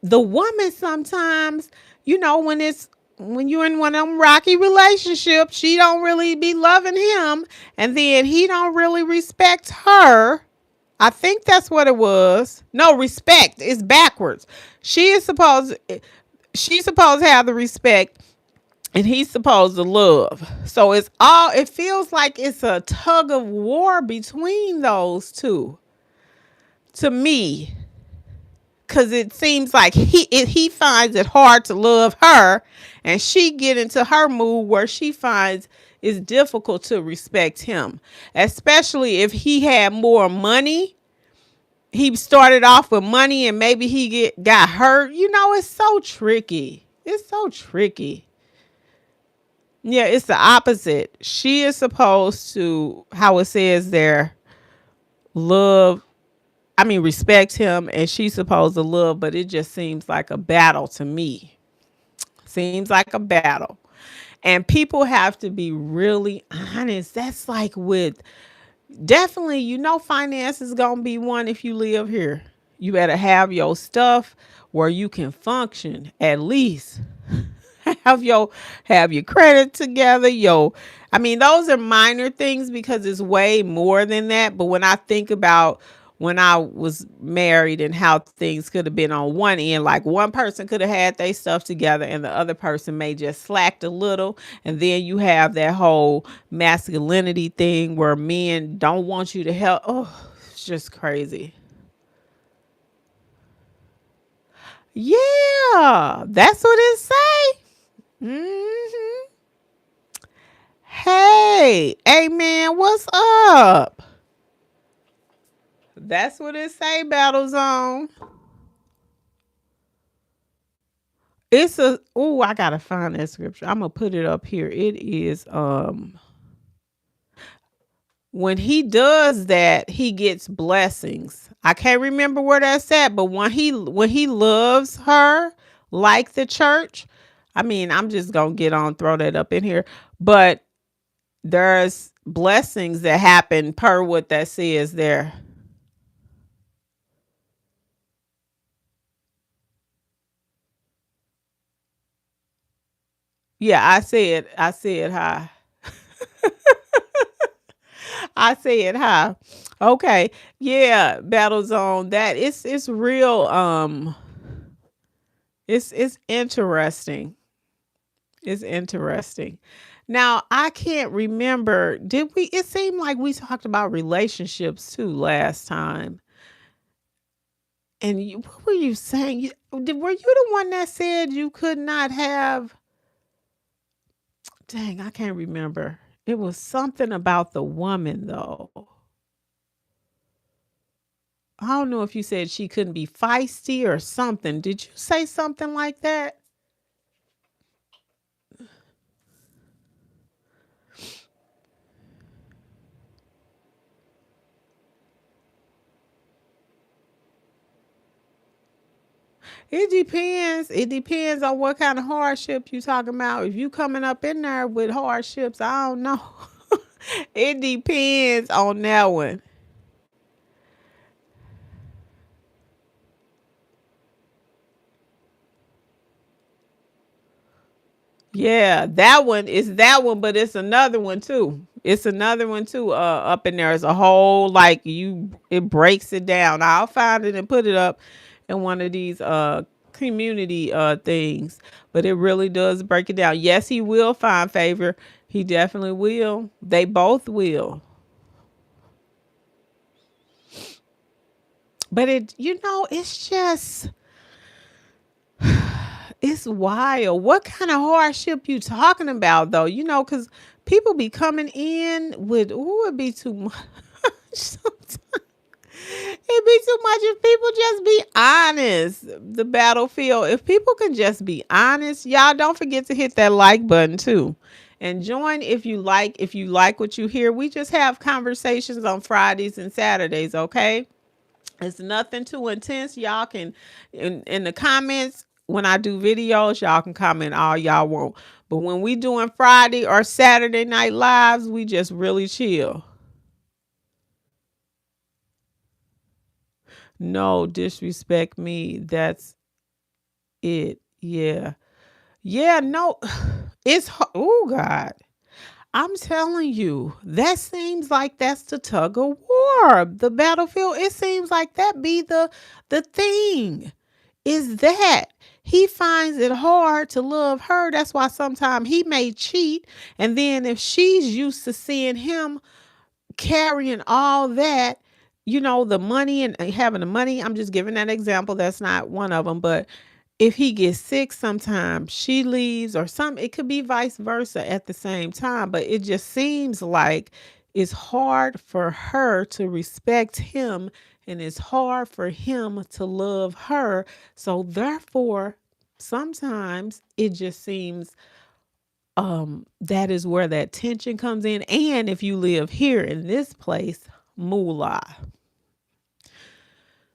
the woman sometimes, when you're in one of them rocky relationships, she don't really be loving him, and then he don't really respect her. I think that's what it was. No, respect is backwards. She is supposed she's supposed to have the respect and he's supposed to love. So it feels like it's a tug of war between those two to me. Cause it seems like he finds it hard to love her, and she get into her mood where she finds it's difficult to respect him, especially if he had more money. He started off with money, and maybe he got hurt. It's so tricky. It's so tricky. Yeah, it's the opposite. She is supposed to, how it says there, love respect him, and she's supposed to love, but it just seems like a battle to me. Seems like a battle. And people have to be really honest. That's like with definitely, finance is going to be one if you live here. You better have your stuff where you can function at least. Have your credit together. Those are minor things because it's way more than that. But when I think about when I was married and how things could have been on one end, like one person could have had their stuff together and the other person may just slacked a little. And then you have that whole masculinity thing where men don't want you to help. Oh, it's just crazy. Yeah, that's what it say. Hmm. Hey, hey man, what's up? That's what it say, Battle Zone. I gotta find that scripture. I'm gonna put it up here. It is when he does that, he gets blessings. I can't remember where that's at, but when he loves her like the church, I'm just gonna throw that up in here. But there's blessings that happen per what that says there. Yeah, I said hi. I said hi. Okay. Yeah, Battle Zone. That it's real it's interesting. It's interesting. Now, I can't remember. Did we? It seemed like we talked about relationships too last time. And what were you saying? Were you the one that said you could not have? Dang, I can't remember. It was something about the woman, though. I don't know if you said she couldn't be feisty or something. Did you say something like that? It depends. It depends on what kind of hardship you talking about. If you coming up in there with hardships, I don't know. It depends on that one. Yeah, that one is that one, but it's another one too. It's another one too. Up in there is a whole like it breaks it down. I'll find it and put it up in one of these community things. But it really does break it down. Yes, he will find favor. He definitely will. They both will. But it's just it's wild. What kind of hardship you talking about though? Because people be coming in with it'd be too much. Sometimes. It'd be too much if people just be honest. The battlefield. If people can just be honest, y'all don't forget to hit that like button too. And join if you like what you hear. We just have conversations on Fridays and Saturdays, okay? It's nothing too intense. Y'all can in the comments when I do videos, y'all can comment all y'all want. But when we doing Friday or Saturday night lives, we just really chill. No disrespect me. That's it. Yeah. Yeah, no. Oh God. I'm telling you, that seems like that's the tug of war. The battlefield, it seems like that be the thing. Is that he finds it hard to love her. That's why sometimes he may cheat. And then if she's used to seeing him carrying all that, the money and having the money, I'm just giving that example. That's not one of them. But if he gets sick sometimes, she leaves or some, it could be vice versa at the same time. But it just seems like it's hard for her to respect him and it's hard for him to love her. So therefore, sometimes it just seems that is where that tension comes in. And if you live here in this place, moolah.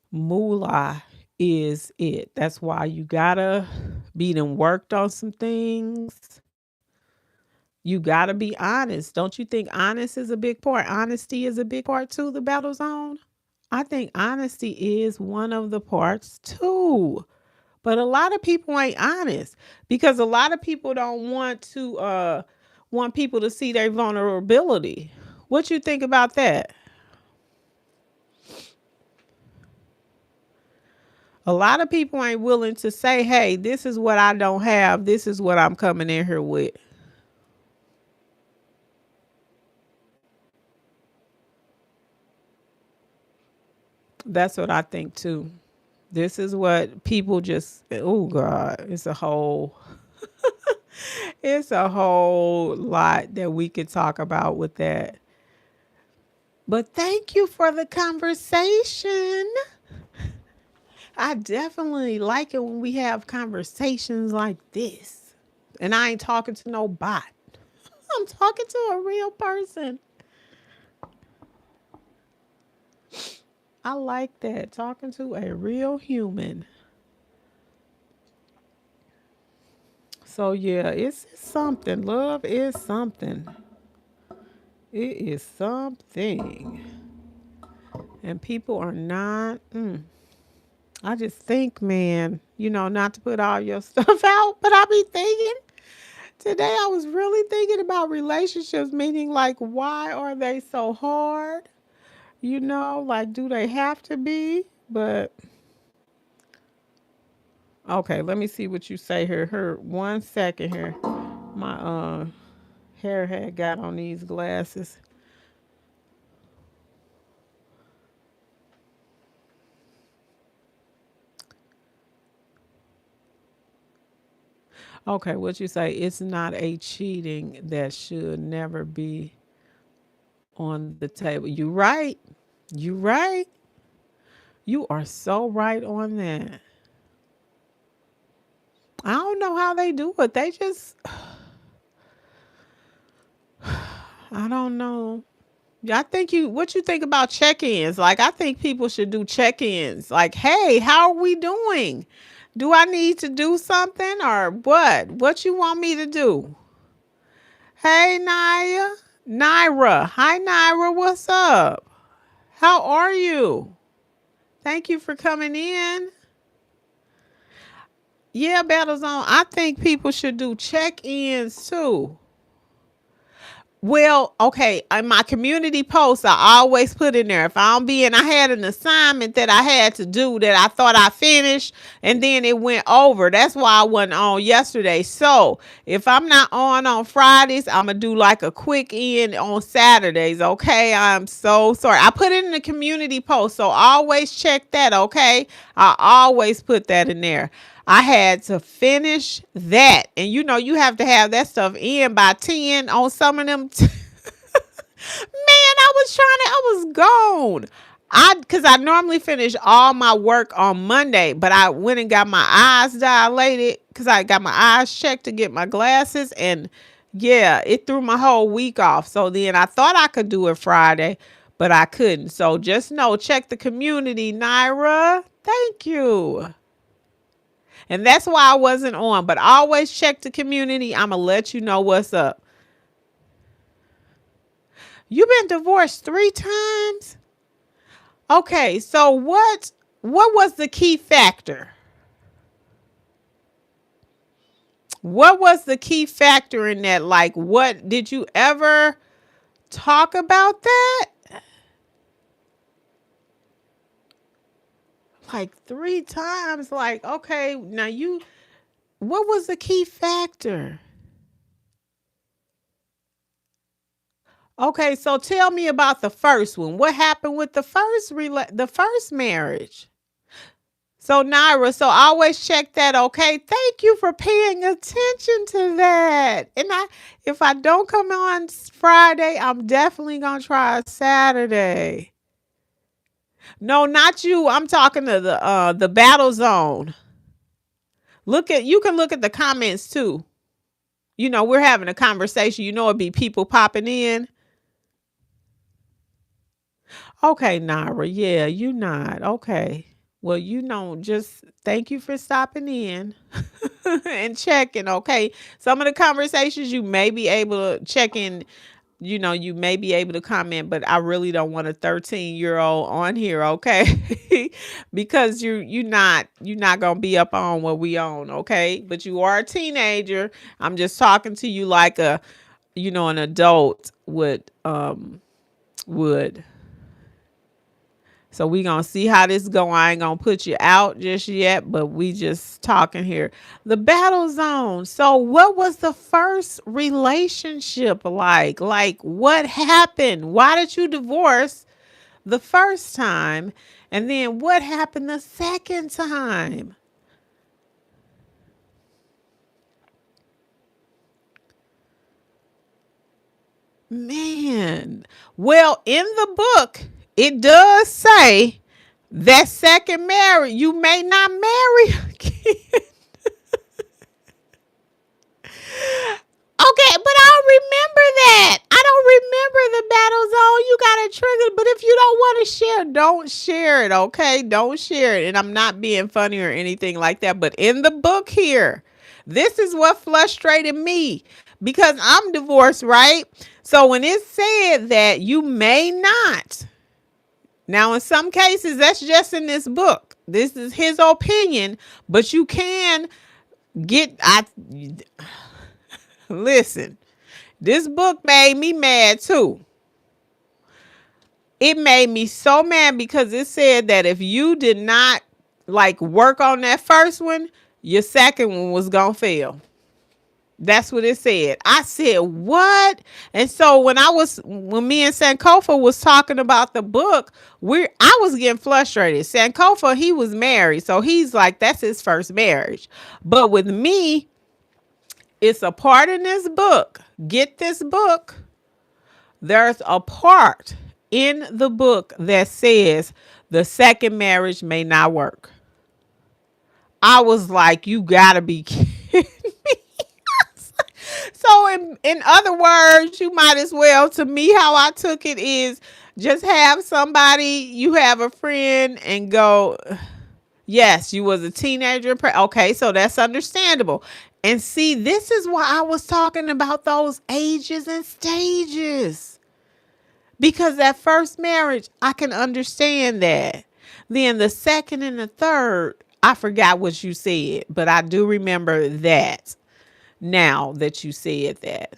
Moolah is it. That's why you gotta be done worked on some things. You gotta be honest. Don't you think honest is a big part? Honesty is a big part too, the battle zone. I think honesty is one of the parts too. But a lot of people ain't honest because a lot of people don't want people to see their vulnerability. What you think about that? A lot of people ain't willing to say, "Hey, this is what I don't have. This is what I'm coming in here with." That's what I think too. This is what people just oh god, it's a whole lot that we could talk about with that. But thank you for the conversation. I definitely like it when we have conversations like this. And I ain't talking to no bot. I'm talking to a real person. I like that. Talking to a real human. So yeah, it's something. Love is something. It is something. And people are not. I just think, man, not to put all your stuff out, but I be thinking today I was really thinking about relationships, meaning like, why are they so hard? Like, do they have to be? But okay, let me see what you say here. Her 1 second here. My hair had got on these glasses. Okay, what you say? It's not a cheating that should never be on the table. You right. You right. You are so right on that. I don't know how they do it. They just I don't know. Yeah, I think you what you think about check-ins? Like I think people should do check-ins. Like, "Hey, how are we doing? Do I need to do something or what? What you want me to do?" Hey, Naya. Naira. Hi, Naira. What's up? How are you? Thank you for coming in. Yeah, Battles on. I think people should do check-ins too. Well, okay, in my community posts, I always put in there if I don't be in, I had an assignment that I had to do that I thought I finished and then it went over. That's why I wasn't on yesterday. So if I'm not on Fridays, I'm going to do like a quick in on Saturdays. Okay. I'm so sorry. I put it in the community post. So always check that. Okay. I always put that in there. I had to finish that. And you know, you have to have that stuff in by 10 on some of them. Man, I was gone. Cause I normally finish all my work on Monday, but I went and got my eyes dilated because I got my eyes checked to get my glasses. And yeah, it threw my whole week off. So then I thought I could do it Friday, but I couldn't. So just know, check the community, Naira. Thank you. And that's why I wasn't on. But always check the community. I'm going to let you know what's up. You've been divorced 3 times? Okay, so what was the key factor? What was the key factor in that? Like, what did you ever talk about that? Like 3 times? Like, okay, now what was the key factor? Okay, so tell me about the first one. What happened with the first marriage? So Naira, so always check that, okay? Thank you for paying attention to that. And if I don't come on Friday, I'm definitely gonna try Saturday. No, not you. I'm talking to the battle zone. You can look at the comments too. You know, we're having a conversation. You know, it'd be people popping in. Okay, Nara. Yeah, you not. Okay. Well, you know, just thank you for stopping in and checking. Okay. Some of the conversations you may be able to check in, you know, you may be able to comment, but I really don't want a 13-year-old on here, okay? Because you're not gonna be up on what we own, okay? But you are a teenager. I'm just talking to you like an adult would. So we gonna see how this go. I ain't gonna put you out just yet, but we just talking here. The battle zone. So what was the first relationship like? Like what happened? Why did you divorce the first time? And then what happened the second time? Man. Well, in the book, it does say that second marriage, you may not marry again. Okay, but I don't remember that. I don't remember the battle zone. You got it triggered. But if you don't want to share, don't share it, okay? Don't share it. And I'm not being funny or anything like that. But in the book here, this is what frustrated me because I'm divorced, right? So when it said that you may not, now in some cases, that's just in this book. This is his opinion, but you can listen, this book made me mad too. It made me so mad because it said that if you did not like work on that first one, your second one was gonna fail. That's what it said. I said, what? And so when me and Sankofa was talking about the book, I was getting frustrated. Sankofa, he was married. So he's like, that's his first marriage. But with me, it's a part in this book. Get this book. There's a part in the book that says the second marriage may not work. I was like, you gotta be kidding. So in other words, you might as well, to me, how I took it is just have somebody, you have a friend and go, yes, you was a teenager. Okay, so that's understandable. And see, this is why I was talking about those ages and stages. Because that first marriage, I can understand that. Then the second and the third, I forgot what you said, but I do remember that now that you said that.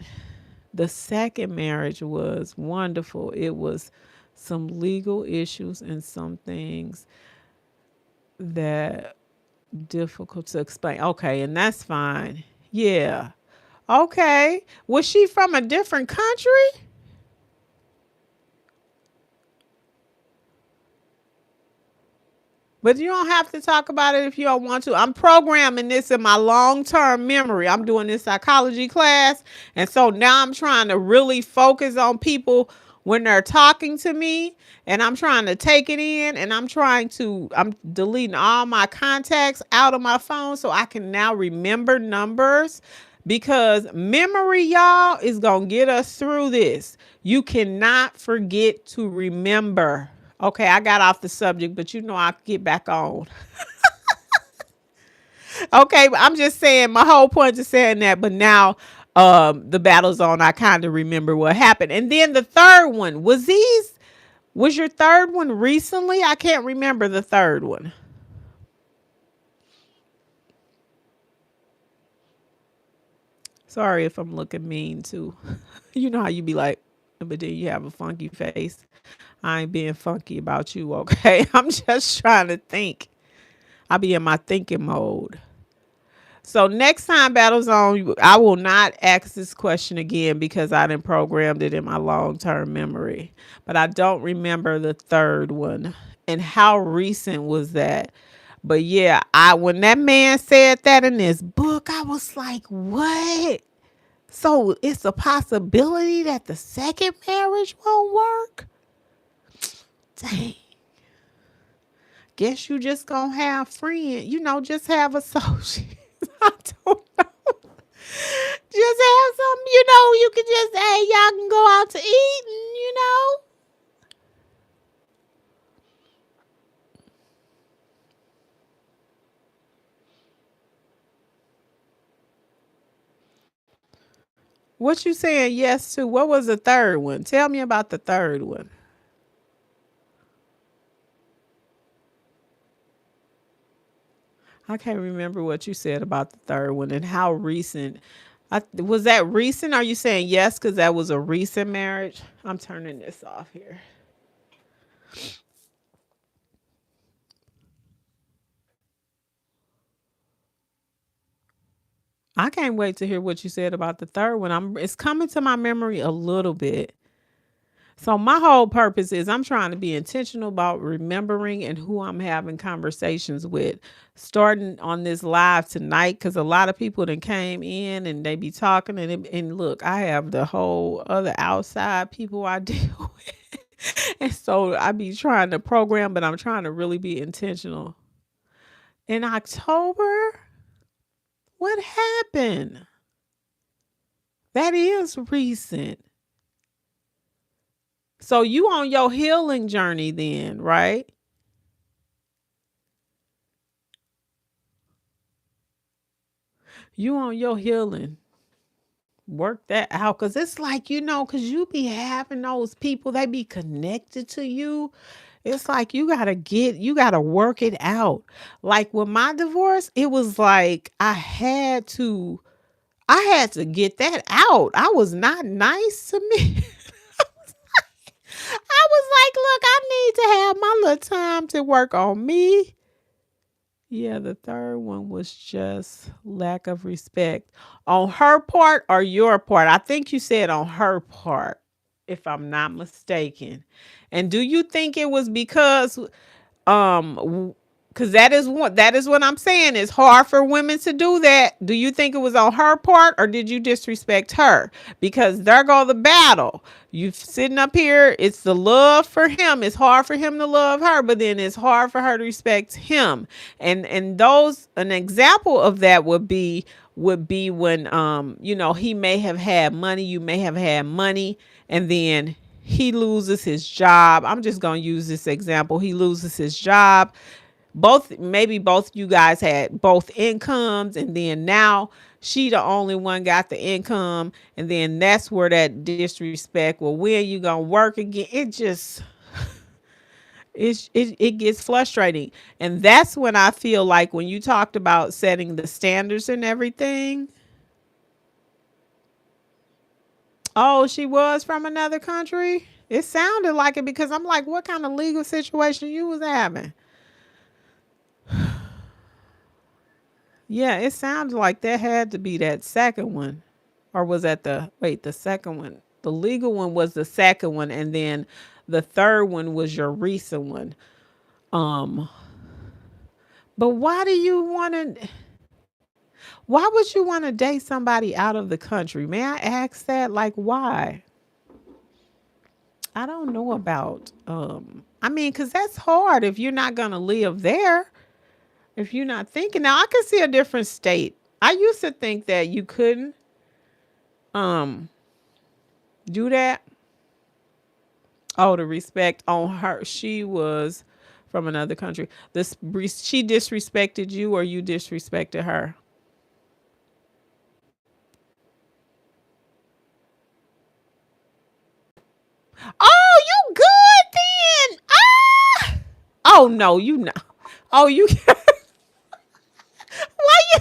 The second marriage was wonderful. It was some legal issues and some things that difficult to explain. Okay, and that's fine. Yeah. Okay. Was she from a different country? But you don't have to talk about it if you don't want to. I'm programming this in my long-term memory. I'm doing this psychology class. And so now I'm trying to really focus on people when they're talking to me. And I'm trying to take it in. And I'm deleting all my contacts out of my phone so I can now remember numbers. Because memory, y'all, is going to get us through this. You cannot forget to remember. Okay, I got off the subject, but you know I get back on. Okay, but I'm just saying my whole point is saying that, but now the battle's on. I kind of remember what happened. And then the third one, was your third one recently? I can't remember the third one. Sorry if I'm looking mean too. You know how you be like, but then you have a funky face. I ain't being funky about you, okay? I'm just trying to think. I'll be in my thinking mode. So next time battle's on, I will not ask this question again because I didn't programmed it in my long-term memory. But I don't remember the third one. And how recent was that? But yeah, when that man said that in this book, I was like, what? So it's a possibility that the second marriage won't work? Dang. Guess you just gonna have friends, just have associates. I don't know. Just have some, you can just, hey, y'all can go out to eat and. What you saying yes to? What was the third one? Tell me about the third one. I can't remember what you said about the third one and how recent. Was that recent? Are you saying yes because that was a recent marriage? I'm turning this off here. I can't wait to hear what you said about the third one. It's coming to my memory a little bit. So my whole purpose is I'm trying to be intentional about remembering and who I'm having conversations with. Starting on this live tonight, because a lot of people that came in and they be talking and look, I have the whole other outside people I deal with. And so I be trying to program, but I'm trying to really be intentional. In October, what happened? That is recent. So you on your healing journey then, right? You on your healing. Work that out. Cause it's like, cause you be having those people, they be connected to you. It's like you gotta work it out. Like with my divorce, it was like I had to get that out. I was not nice to me. I was like, look, I need to have my little time to work on me. Yeah, the third one was just lack of respect on her part or your part. I think you said on her part, if I'm not mistaken. And do you think it was because because that is what I'm saying. It's hard for women to do that. Do you think it was on her part or did you disrespect her? Because there go the battle. You sitting up here, it's the love for him. It's hard for him to love her, but then it's hard for her to respect him. And those an example of that would be when he may have had money, you may have had money, and then he loses his job. I'm just going to use this example. He loses his job. Both you guys had both incomes, and then now she the only one got the income, and then that's where that disrespect. Well, when you gonna work again? It gets frustrating, and that's when I feel like when you talked about setting the standards and everything. Oh, she was from another country. It sounded like it because I'm like, what kind of legal situation you was having? Yeah, it sounds like that had to be that second one. Or was that the second one? The legal one was the second one, and then the third one was your recent one. Um, but why would you want to date somebody out of the country? May I ask that? Like why? I don't know about I mean, cuz that's hard if you're not going to live there. If you're not thinking. Now, I can see a different state. I used to think that you couldn't um do that. Oh, the respect on her. She was from another country. She disrespected you or you disrespected her. Oh, you good then. Ah! Oh no, you not. Oh, you why you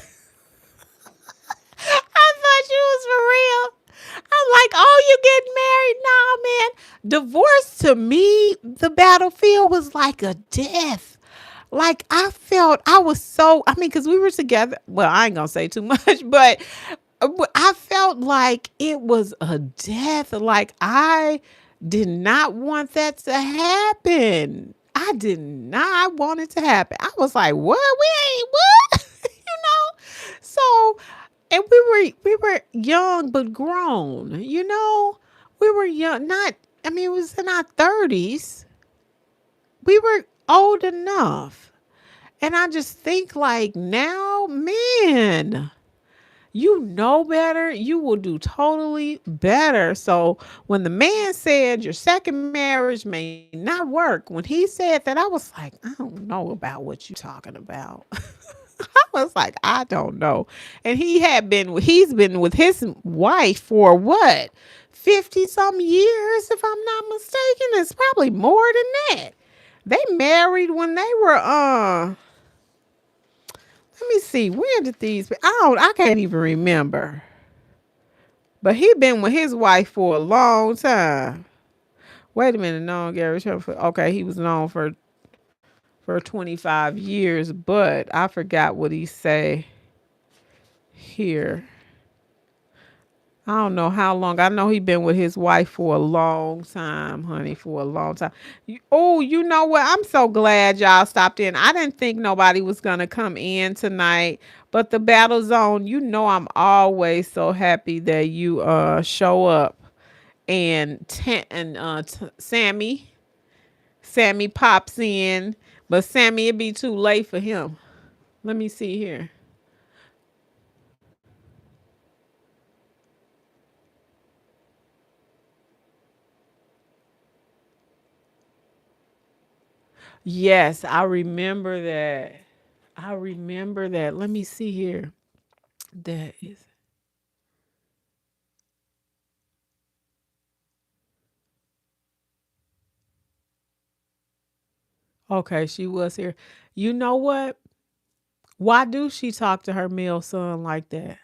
I thought you was for real. I'm like, oh, you getting married? Nah, man. Divorce to me, the battlefield was like a death. Like I felt I was so I mean, because we were together. Well, I ain't gonna say too much, but I felt like it was a death. Like I did not want that to happen. I did not want it to happen. I was like, what? We ain't what? So and we were young but grown, We were young, not I mean, it was in our 30s. We were old enough. And I just think like now, man, you know better, you will do totally better. So when the man said your second marriage may not work, when he said that, I was like, I don't know about what you talking about. I was like, I don't know. And he's been with his wife for what? 50 some years, if I'm not mistaken. It's probably more than that. They married when they were let me see, when did these I can't even remember. But he been with his wife for a long time. Wait a minute, known Gary Trump for okay, he was known for 25 years, but I forgot what he say here. I don't know how long. I know he been with his wife for a long time, honey, for a long time. Oh, you know what? I'm so glad y'all stopped in. I didn't think nobody was gonna come in tonight, but the battle zone. I'm always so happy that you show up. Sammy pops in, but Sammy it'd be too late for him. Let me see here. Yes, I remember that. I remember that. Let me see here. That is okay. She was here. You know what? Why do she talk to her male son like that?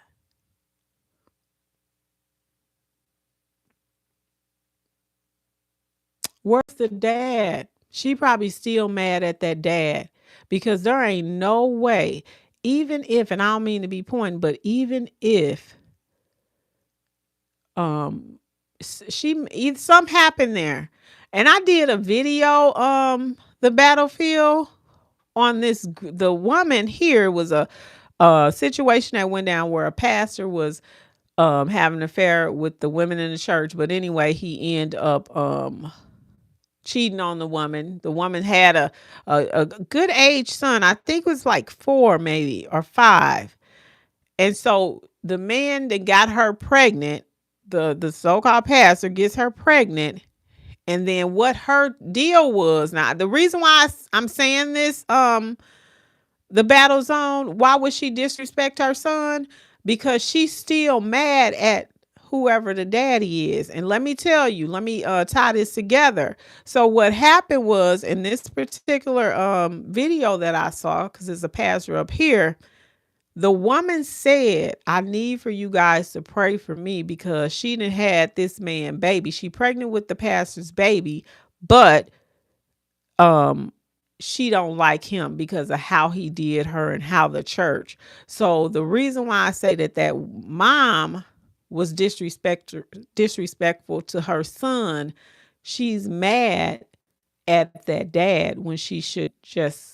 Where's the dad? She probably still mad at that dad. because there ain't no way, even if, and I don't mean to be pointing, but even if um something happened there, and I did a video, the battlefield on this, the woman here was a situation that went down where a pastor was having an affair with the women in the church. But anyway, he ended up cheating on the woman. The woman had a good age son. I think it was like 4 maybe or 5. And so the man that got her pregnant, the so-called pastor gets her pregnant. And then what her deal was, now the reason why I'm saying this, the battle zone, why would she disrespect her son? Because she's still mad at whoever the daddy is. And let me tell you, let me tie this together. So what happened was, in this particular video that I saw, because there's a pastor up here, the woman said, I need for you guys to pray for me because she done had this man baby. She pregnant with the pastor's baby, but she don't like him because of how he did her and how the church. So the reason why I say that mom was disrespectful to her son, she's mad at that dad when she should just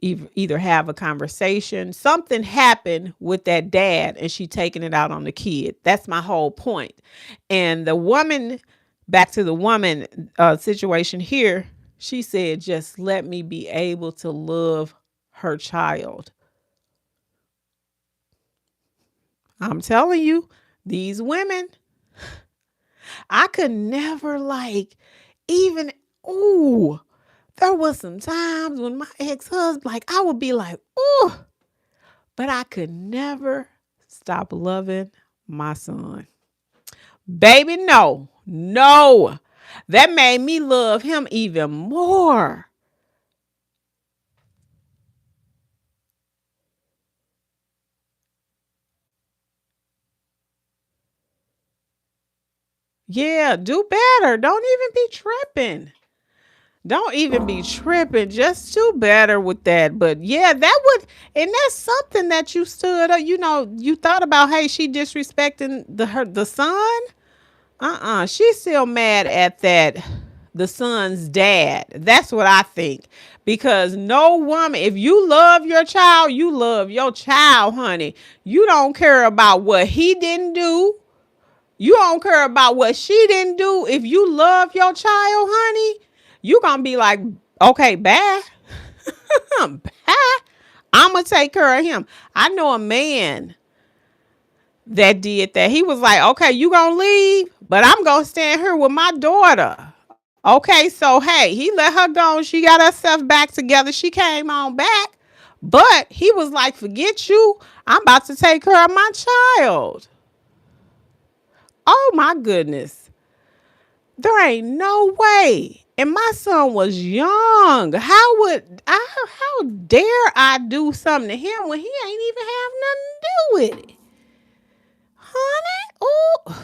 either have a conversation. Something happened with that dad and she taking it out on the kid. That's my whole point. And the woman, back to the woman situation here, she said, just let me be able to love her child. I'm telling you, these women, I could never even, there was some times when my ex-husband, I would be like, ooh, but I could never stop loving my son. Baby, no. That made me love him even more. Yeah, do better. Don't even be tripping. Don't even be tripping. Just do better with that. But yeah, that would, and that's something that you stood up. You thought about, hey, she disrespecting the son. She's still mad at the son's dad. That's what I think. Because no woman, if you love your child, you love your child, honey. You don't care about what he didn't do. You don't care about what she didn't do. If you love your child, honey, you gonna be like, okay, bye. Bye. I'm gonna take care of him. I know a man that did that. He was like, okay, you gonna leave, but I'm gonna stand here with my daughter. Okay, so hey, he let her go. She got herself back together. She came on back, but he was like, forget you. I'm about to take care of my child. Oh my goodness. There ain't no way. And my son was young. How dare I do something to him when he ain't even have nothing to do with it? Honey, ooh.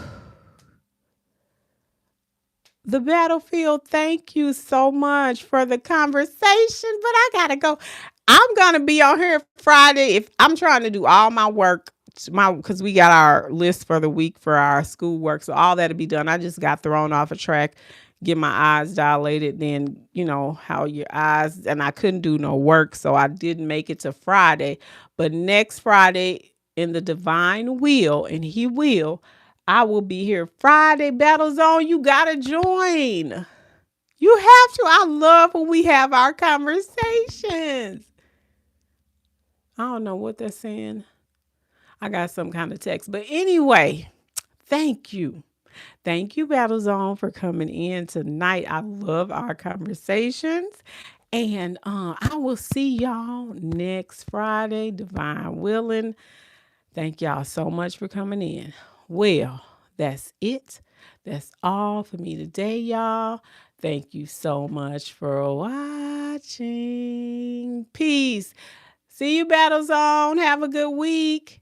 The battlefield, thank you so much for the conversation, but I gotta go. I'm gonna be on here Friday. If I'm trying to do all my work, because we got our list for the week for our schoolwork, so all that'll be done. I just got thrown off a track, get my eyes dilated. Then how your eyes, and I couldn't do no work, so I didn't make it to Friday. But next Friday, in the divine will, and He will, I will be here. Friday Battle Zone, you gotta join. You have to. I love when we have our conversations. I don't know what they're saying. I got some kind of text. But anyway, thank you. Thank you, Battle Zone, for coming in tonight. I love our conversations. And I will see y'all next Friday, divine willing. Thank y'all so much for coming in. Well, that's it. That's all for me today, y'all. Thank you so much for watching. Peace. See you, Battle Zone. Have a good week.